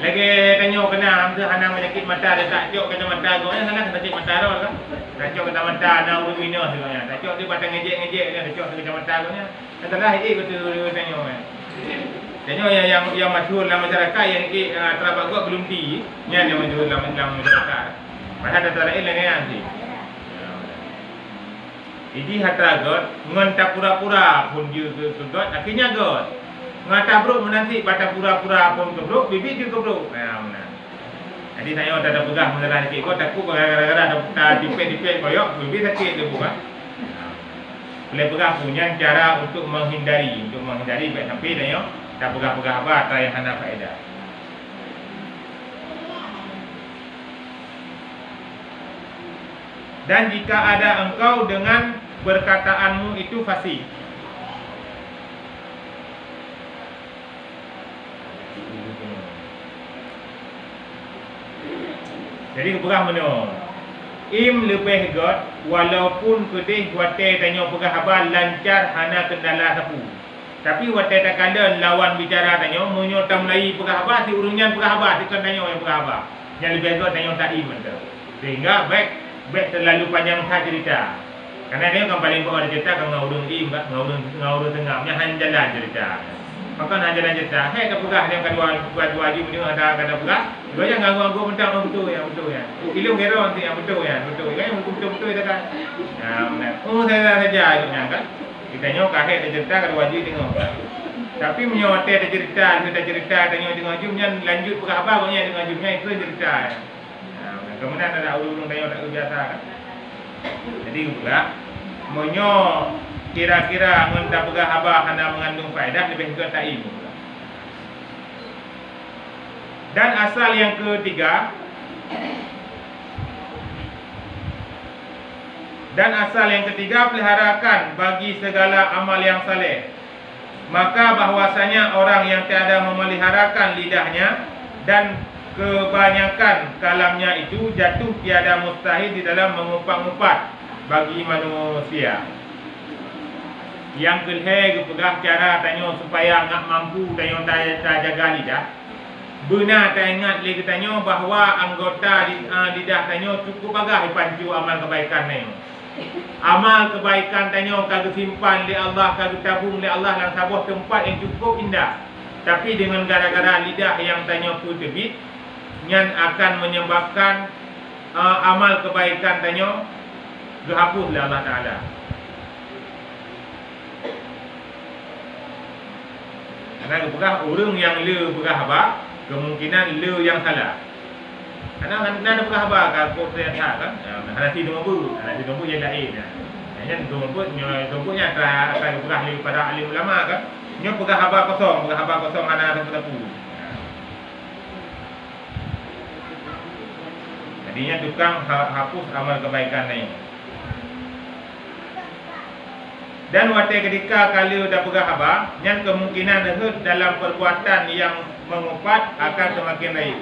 Lagi tanya kena hamzah hana menyakit mata dia tak cok kata mata kau nya salah kata cik mata dah kan. Tak cok kata mata nah urus minus sebenarnya. Tak cok dia batang ngejek-ngejek dia cok kata mata kau nya. Kata lah betul tanya kan. Tanya yang masyhur dalam masyarakat yang terabat gua belum ti, nya yang masyhur dalam masyarakat. Padahal data lain nanti. Jadi hatra god ngontak pura-pura pun dia ke god akhirnya god ngata bro menanti bata pura-pura pun ke bro bibi dia ke bro mana jadi saya ada pegang mengeran sikit god takut gara-gara ada dipek koyok bibi sakit dia bukan boleh pegang punya cara untuk menghindari baik sampai dia tak pegang-pegang apa atau yang hana faedah. Dan jika ada engkau dengan berkataanmu itu fasih. Jadi berah mana? Im lebih god walaupun kedih wate tanya pegah abah lancar hana kendala sapu. Tapi waktu tak kala lawan bicara tanya, menyotam Melayu perkhabar, si urunyan perkhabar, si kan tanya yang perkhabar. Yang lebih agak tanya tak iman tu. Sehingga baik terlalu panjang tak cerita. Karena dia kan paling bawah cerita kan ngurung ngurung tengahnya hanya jalan cerita. Maka hanya jalan cerita. Hei tak pegah dia kan dua wajib ni ada kata pegah. Dua yang ngagu mentang betul ya. Ilmu hero nanti yang betul ya. Betul kan betul itu kan. Nah, saya saja itu kan. Kita nyok kahek ada cerita kan wajib tengok. Tapi menyote ada cerita, tengok jumnya lanjut perkhabar punya dengan jumnya itu cerita. Kemudian ada ulung tengok tak biasa kan. Jadi juga menyo kira-kira mendak perkhabar hanya mengandung faedah lebih ke tak ilmu. Dan asal yang ketiga, peliharakan bagi segala amal yang saleh. Maka bahwasanya orang yang tiada memeliharakan lidahnya dan kebanyakan kalamnya itu jatuh tiada mustahil di dalam mengumpat-ngumpat bagi manusia. Yang kelihai pegah cara tanya supaya ngak mampu tanya tak jaga lidah. Benar tak ingat lagi tanya bahawa anggota lidah tanya cukup agak dipancu amal kebaikan tanya. Amal kebaikan tanya kagak simpan oleh Allah, kagak tabung oleh Allah dalam sebuah tempat yang cukup indah. Tapi dengan gara-gara lidah yang tanya tu terbit, yang akan menyebabkan amal kebaikan tanya dihapus oleh Allah Taala. Karena pegah orang yang le pegah apa, kemungkinan le yang salah. Karena ada perkhabar kan kok saya tak kan. Hati dombu yang lain. Yang dombunya akan perkah pada alim ulama kan. Nyo perkhabar kosong ana ada tepu. Jadinya tukang hapus amal kebaikan ni. Dan waktu ketika kalau dah perkhabar, yang kemungkinan dalam perbuatan yang mengumpat akan semakin baik.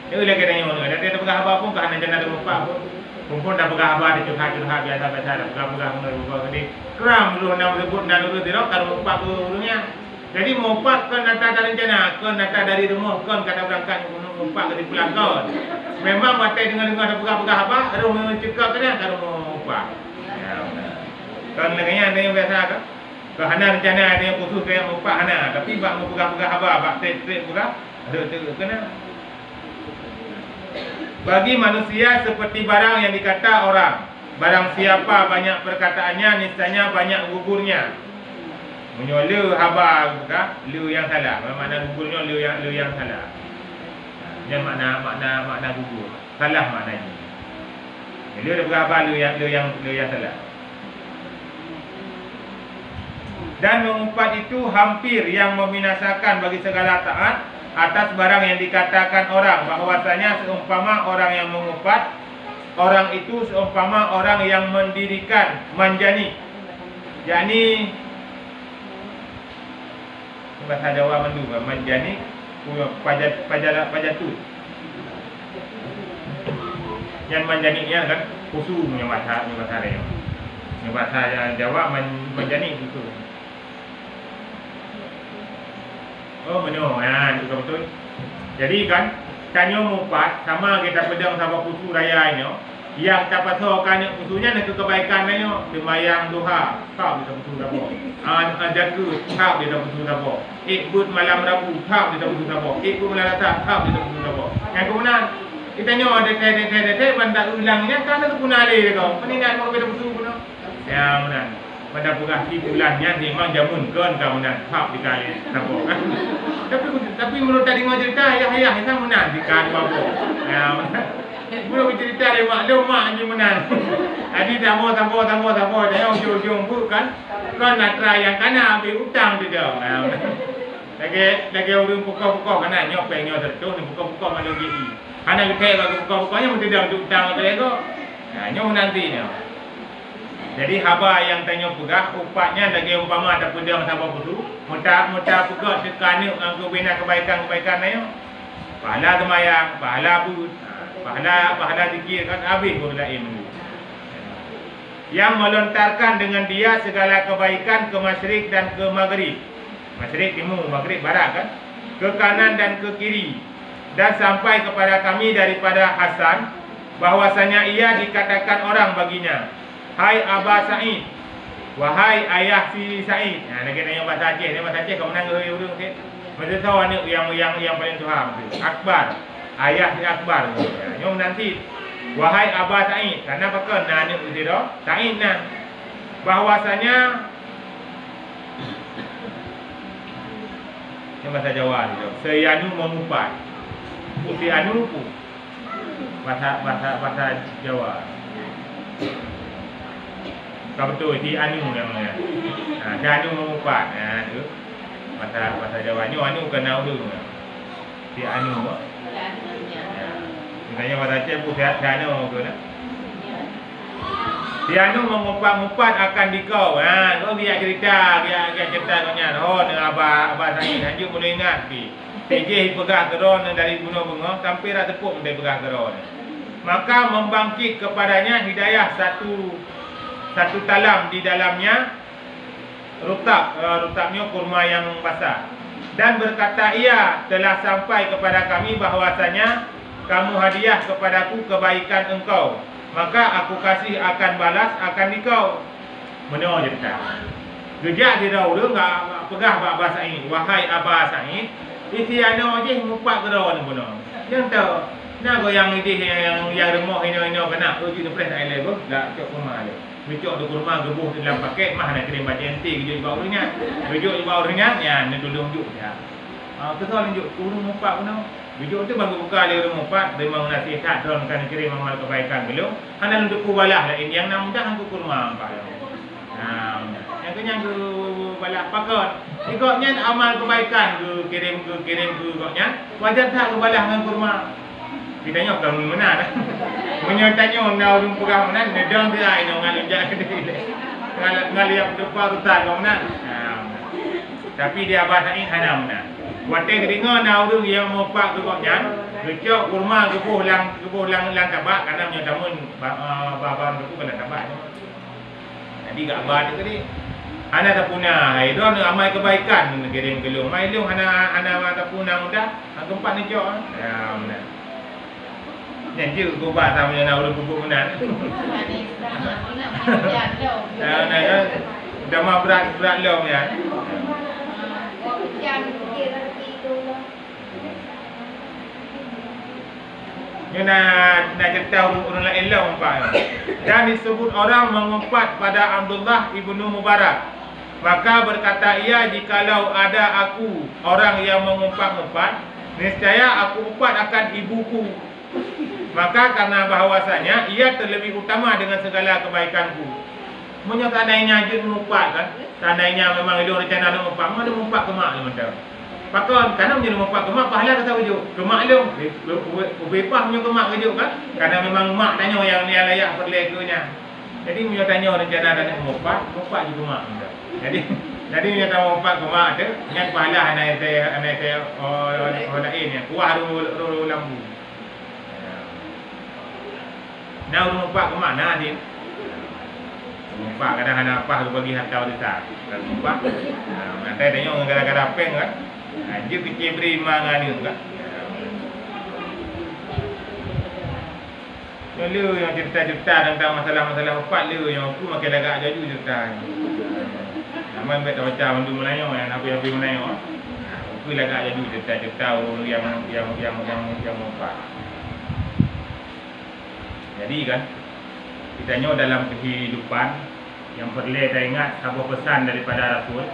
Dia lagi tanya orang, dia tak berkhabar pun kerana jangan ada muka pun. Kumpul dah berkhabar, dia curhat biasa-biasa, dah pegang-pegang menurut jadi keram dulu nak sebut dan dulu tidak kalau muka tu orangnya. Jadi mumpat kan datang dari rencana, kan datang dari rumah, kan kata berangkat mumpat ke pulang kan. Memang mati dengar-dengar ada pegang-pegang ada mencekak kan kalau mumpat. Kan laganya ada yang biasa kan. Kerana rencana ada yang khusus yang mumpat hana, tapi bak pegang-pegang bak trade pula ada kena. Bagi manusia seperti barang yang dikata orang. Barang siapa banyak perkataannya, niscaya banyak gugurnya. Menyola habar bukan lu yang salah. Makna gugurnya lu yang salah. Yang makna gugur. Salah maknanya. Lu dah berkhabar lu yang salah. Dan mengumpat itu hampir yang membinasakan bagi segala taat atas barang yang dikatakan orang, bahwasanya seumpama orang yang mengumpat, orang itu seumpama orang yang mendirikan manjani, yakni bahasa Jawa mendu manjani pajatu. Yang manjaninya kan kusu punya bahasa dia. Yang bahasa Jawa manjani itu. Oh benar, betul. Jadi kan, kanyo mumpat sama kita pedang sama putu raya ini. Yang tak pasal kanyo putunya nak kebaikan ni, semayang duha, tak kita putu dabo. Jaga, tak kita putu dabo. Ikut malam Rabu, tak kita putu dabo. Ikut malam Sabtu, tak kita putu dabo. Yang kemudian kita nyo ada teh bandak ulangnya kan tu pun ada kau. Penindak mau kita putu pun. Ya benar. Pada bulan bulannya memang jamun kan kamunan hak dikali sabo kan. Tapi menurut tadi mau cerita ayah itu menang dikali babo. Ya benar. Belum cerita dia mak ni menang. Jadi tamu dia ujung bukan kan nak try yang kana ambil utang dia. Lagi orang pokok-pokok kana nyok penyo terus ni pokok-pokok malu gigi. Kana kita bagi pokok-pokoknya mesti dia utang dia go. Nah, nyok nantinya. Jadi haba yang tanya pegah upatnya lagi umpama ada pedang sama putu muta pegah sekane angko bina kebaikan ayo pahala semayang pahala but pahala zikir kan habis pun lain yang melontarkan dengan dia segala kebaikan ke masyrik dan ke maghrib Masyriq, timur, maghrib, barat kan, ke kanan dan ke kiri. Dan sampai kepada kami daripada Hasan bahwasanya ia dikatakan orang baginya, hai Aba Sa'id, wahai ayah si Sa'id. Nah, dia tanya bahasa Aceh, dia bahasa Aceh kau menang ke urung ke? Mesti tahu anak yang paling faham tu. Akbar, ayah si Akbar. Ya, nyom nanti wahai Aba Sa'id, karena apa nah anak tu dia Sa'id nah. Bahwasanya ini bahasa Jawa tu. Seyanu mengupat. Putih anu pu. Bahasa Jawa. Kau betul di anu namanya. Nah, anu mengupat. Nah, tu bahasa Jawa. Anu kenal dulu. Di anu. Maknanya bahasa Aceh putih anu tu nah. Dia anu mengupat-ngupat akan dikau. Ha, kau biar cerita kau nya. Oh, dengan abah Sa'id lanjut boleh ingat pi. TJ pegah geron dari Gunung Bengong sampai rak tepuk dia pegah geron. Maka membangkit kepadanya hidayah satu talam di dalamnya rutabnya kurma yang basah. Dan berkata ia telah sampai kepada kami bahwasanya kamu hadiah kepadaku kebaikan engkau. Maka aku kasih akan balas akan dikau. Mendengar je tak. Gejak dia dah enggak pegah Aba Sa'id. Wahai Aba Sa'id, isi ana je ngupak geron pun. Yang tahu. Nak goyang ini yang remah ini kena uji tu press air level dak cok rumah dia. Becok di rumah gebuh dalam paket mah nak kirim baca enti gejok bau ringan. Gejok bau ringan ya nak tolong juk dia. Kesal juk turun ngupak pun. Video tu baru buka dia rumah 4 memang nasihat dalam kan kirim amal kebaikan belum. Hana untuk kubalah lah ini yang nak mudah aku kurma empat. Nah, yang kenyang ke balah pakot. Ikutnya amal kebaikan ke kirim ke ikutnya. Wajar tak kubalah dengan kurma. Ditanya kamu mana dah. Menyertanya nak urung pegang mana nedang dia ini ngalih jadi. Ngalih depan rutan kau mana. Tapi dia bahasa ini hana mana. Watek dengar na urang yang mau pak tu kok nyan, gecok kurma gebuh lang tabak karena punya tamun baban tu kena tabak. Jadi gak abad tadi. Ana tapuna, hai don amal kebaikan kirim gelung. Mai lung ana tapuna mudah, gempat ni jok. Ya benar. Janji go ba sama na urang bubuk benar. Ya nah, dah mah berat lom ya. Ini nak cerita orang lain lah umpah. Dan disebut orang mengumpat pada Abdullah ibnu Mubarak. Maka berkata ia, jikalau ada aku orang yang mengumpat-ngumpat, niscaya aku umpat akan ibuku. Maka karena bahawasanya ia terlebih utama dengan segala kebaikanku. Punya tandainya je mengumpat kan. Tandainya memang dia rencana nak mengumpat, mana mengumpat ke mak macam. Pakon karena menjadi mempak kemak pahala kata ujuk kemak dia bebas punya kemak ujuk kan karena memang mak tanya yang dia layak berlegonya. Jadi punya tanya rencana ada nak mempak juga mak. Jadi punya tahu mempak kemak ada dengan pahala anak orang ini kuah ru lambu. Nah urung mempak kemak nah dia. Mempak kadang-kadang apa bagi harta besar. Dan mempak nanti tanya orang gara-gara peng kan. Dia kecil beri mangan ni enggak. Lu yang cerita-cerita tentang masalah-masalah empat lu yang aku makin agak jaju cerita ni. Aman bet macam mandu Melayu yang nabi-nabi Melayu. Aku agak jaju cerita-cerita yang empat. Jadi kan kita nyo dalam kehidupan yang perlu kita ingat sebuah pesan daripada Rasul.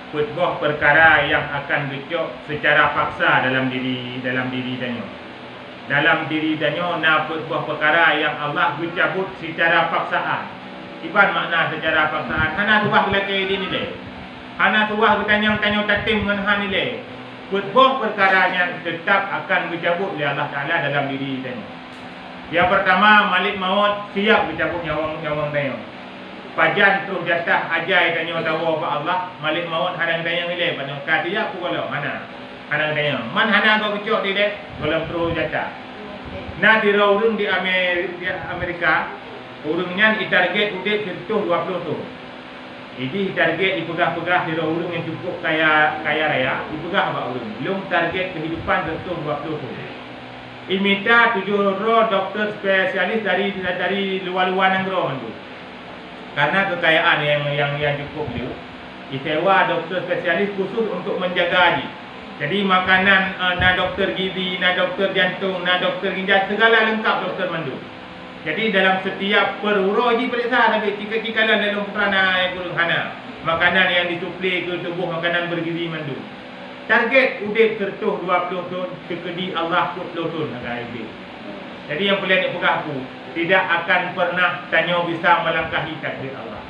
Khutbah perkara yang akan gecok secara paksa dalam diri danyo. Dalam diri danyo na khutbah perkara yang Allah gecabut secara paksaan. Iban makna secara paksaan. Hana tuah lagi ini le. Hana tuah tanyang tatim dengan han le. Khutbah perkara yang tetap akan gecabut oleh Allah Taala dalam diri danyo. Yang pertama, malik maut siap gecabut nyawang danyo. Pajan terus jatah ajai tanya tahu apa Allah malik maut hadang tanya milih pada kadia aku kalau mana hadang tanya man hana kau kecok di dek kalau terus jatah nah di urung di Amerika urungnya ditarget udah sentuh 20 tu Jadi target dipegah-pegah di urung yang cukup kaya raya, dipegah bak urung. Belum target kehidupan tentu 20 tahun. Imita 7 doktor spesialis dari luar-luar negara tu. Karena kekayaan yang cukup dia, disewa doktor spesialis khusus untuk menjaga dia. Jadi makanan na doktor gizi, na doktor jantung, na doktor ginjal, segala lengkap doktor mandu. Jadi dalam setiap peruro ji periksa sampai jika dalam peranan yang kurang hana makanan yang disuplai ke tubuh, makanan bergizi mandu. Target udip tertuh 20 tahun, kekedi Allah pun 20 tahun akan hidup. Jadi yang boleh nak pegah aku, tidak akan pernah tanya bisa melangkahi takdir Allah.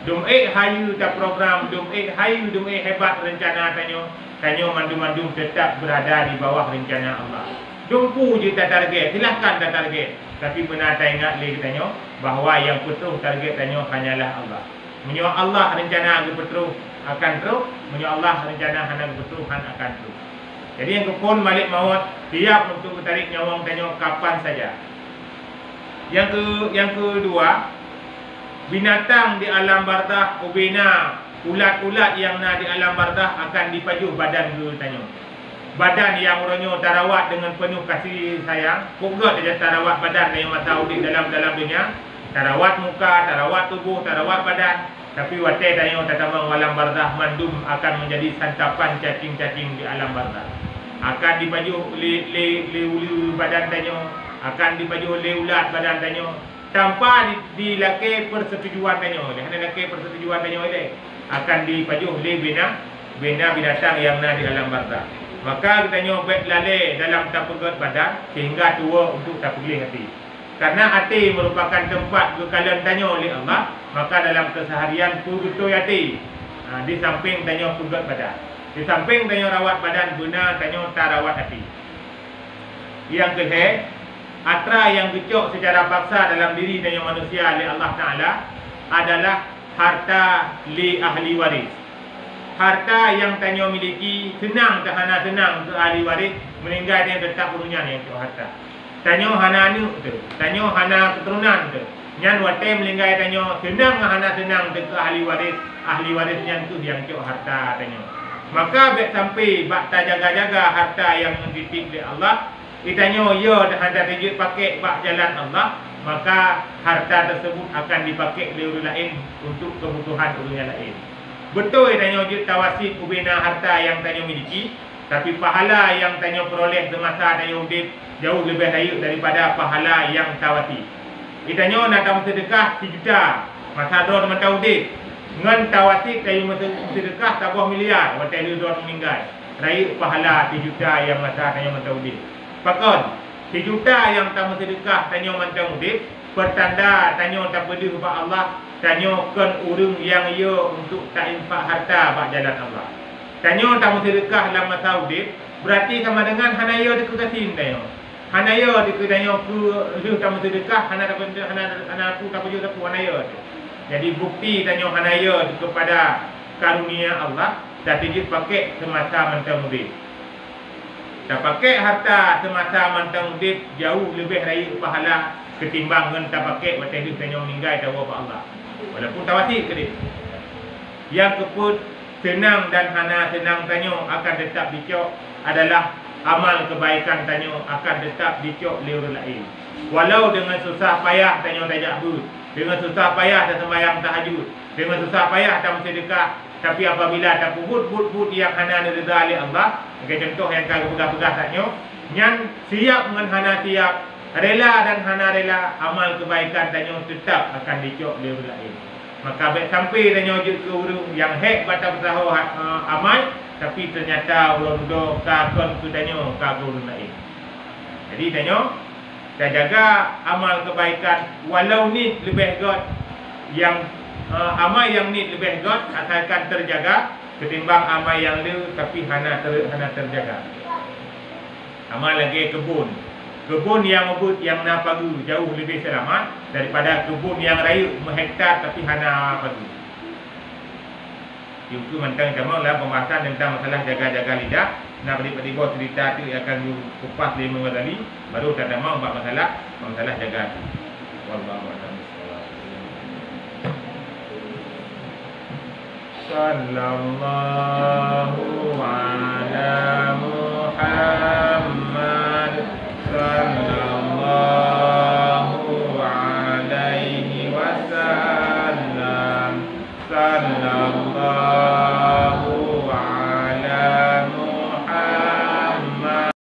Dum'ik hayu tak program, dum'ik hayu, dum'ik hebat rencana tanya mandu-mandu tetap berada di bawah rencana Allah. Dumpu je tak target, silahkan tak target. Tapi benar tak ingat lagi tanya bahawa yang betul target tanya hanyalah Allah. Menyo Allah rencana aku betul akan terus, menyo Allah rencana hana betul akan terus. Jadi yang kepon malik maut siap untuk tarik nyawang tanya kapan saja. Yang kedua, binatang di alam barzakh ubina, ulat-ulat yang na di alam barzakh akan dipajuh badan dulu tanya. Badan yang orangnya tarawat dengan penuh kasih sayang, pokok saja tarawat badan yang masa udik dalam dunia, tarawat muka, tarawat tubuh, tarawat badan. Tapi watai tanya tatamang alam barzakh mandum akan menjadi santapan cacing-cacing di alam barzakh. Akan dipajuh uli badan tanya, akan dipajuh oleh ulat badan tanya, tanpa dilakukan persetujuan tanya. Hanya lakukan persetujuan tanya oleh akan dipajuh oleh binatang yang na di alam barzakh. Maka kita baik lalai dalam tapegat badan sehingga tua untuk tapegih hati. Karena hati merupakan tempat kekalian tanya oleh Allah, maka dalam keseharian betul hati. Di samping tanya pegat badan, di samping tanya rawat badan, guna tanya tarawat hati. Yang kedua, atra yang kecok secara paksa dalam diri tanya manusia oleh Allah Ta'ala adalah harta li ahli waris. Harta yang tanya miliki senang tak hana senang ke ahli waris, meninggal dia tetap punya yang tu harta. Tanya hana anu tu, tanya hana keturunan tu. Nyan watai meninggal tanya senang hana senang ke ahli waris yang tu yang tu harta tanya. Maka baik sampai bak tak jaga-jaga harta yang dititip oleh Allah, ditanya ya dah hendak dijut pakai bak jalan Allah, maka harta tersebut akan dipakai oleh orang lain untuk kebutuhan orang lain. Betul tanya wujud tawasid ubina harta yang tanya miliki, tapi pahala yang tanya peroleh semasa tanya wujud jauh lebih baik daripada pahala yang tawati. Ditanya nak tahu sedekah 3 juta, masa dua teman tahu wujud dengan tawati tanya sedekah tak buah miliar, waktu itu dua meninggal. Raih pahala 3 juta yang masa tanya tahu wujud. Pakon 3 juta yang tamu sedekah tanya tahu wujud, pertanda tanya tak berdiri kepada Allah. Tanyakan orang yang ia untuk tak infak harta bak jalan Allah. Tanya tamu sedekah dalam masa udip, berarti sama dengan hana ia dikasih tanya. Hana ia dikatanya ku tamu sedekah, hana aku tak perlu aku hana ia. Jadi bukti tanya hana ia kepada karunia Allah dah dijit pakai semasa mantang udip. Tak pakai harta semasa mantang udip jauh lebih raya pahala ketimbang dengan tak pakai waktu itu tanya meninggal tahu apa Allah. Walaupun tawasi ke dia. Yang keput senang dan hana senang tanya akan tetap dicok adalah amal kebaikan tanya akan tetap dicok oleh orang lain. Walau dengan susah payah tanya tajak bud, dengan susah payah tak sembahyang tahajud, dengan susah payah tak sedekah, tapi apabila tak bud yang hana rida oleh Allah, sebagai contoh yang kau pegang-pegang tanya, yang siap dengan hana siap, rela dan hana rela, amal kebaikan tanya tetap akan dicok oleh orang lain. Maka baik sampai tanya wujud ke orang yang hek batal bersahu amal, tapi ternyata orang do kakon tu tanya kakon orang lain. Jadi tanya, kita jaga amal kebaikan walau ni lebih god yang amal yang ni lebih god asalkan terjaga ketimbang amal yang lu tapi hana terjaga. Amal lagi kebun yang ngebut yang na pagu jauh lebih selamat daripada kebun yang raya mehektar tapi hana pagu. Itu mentang lah pembahasan tentang masalah jaga-jaga lidah. Nak pada bawah cerita tu akan kupas 5 kali baru tak ada mau buat masalah jaga. Wallahu a'lam. Sallallahu ala Muhammad. Sallallahu alaihi wasallam. Sallallahu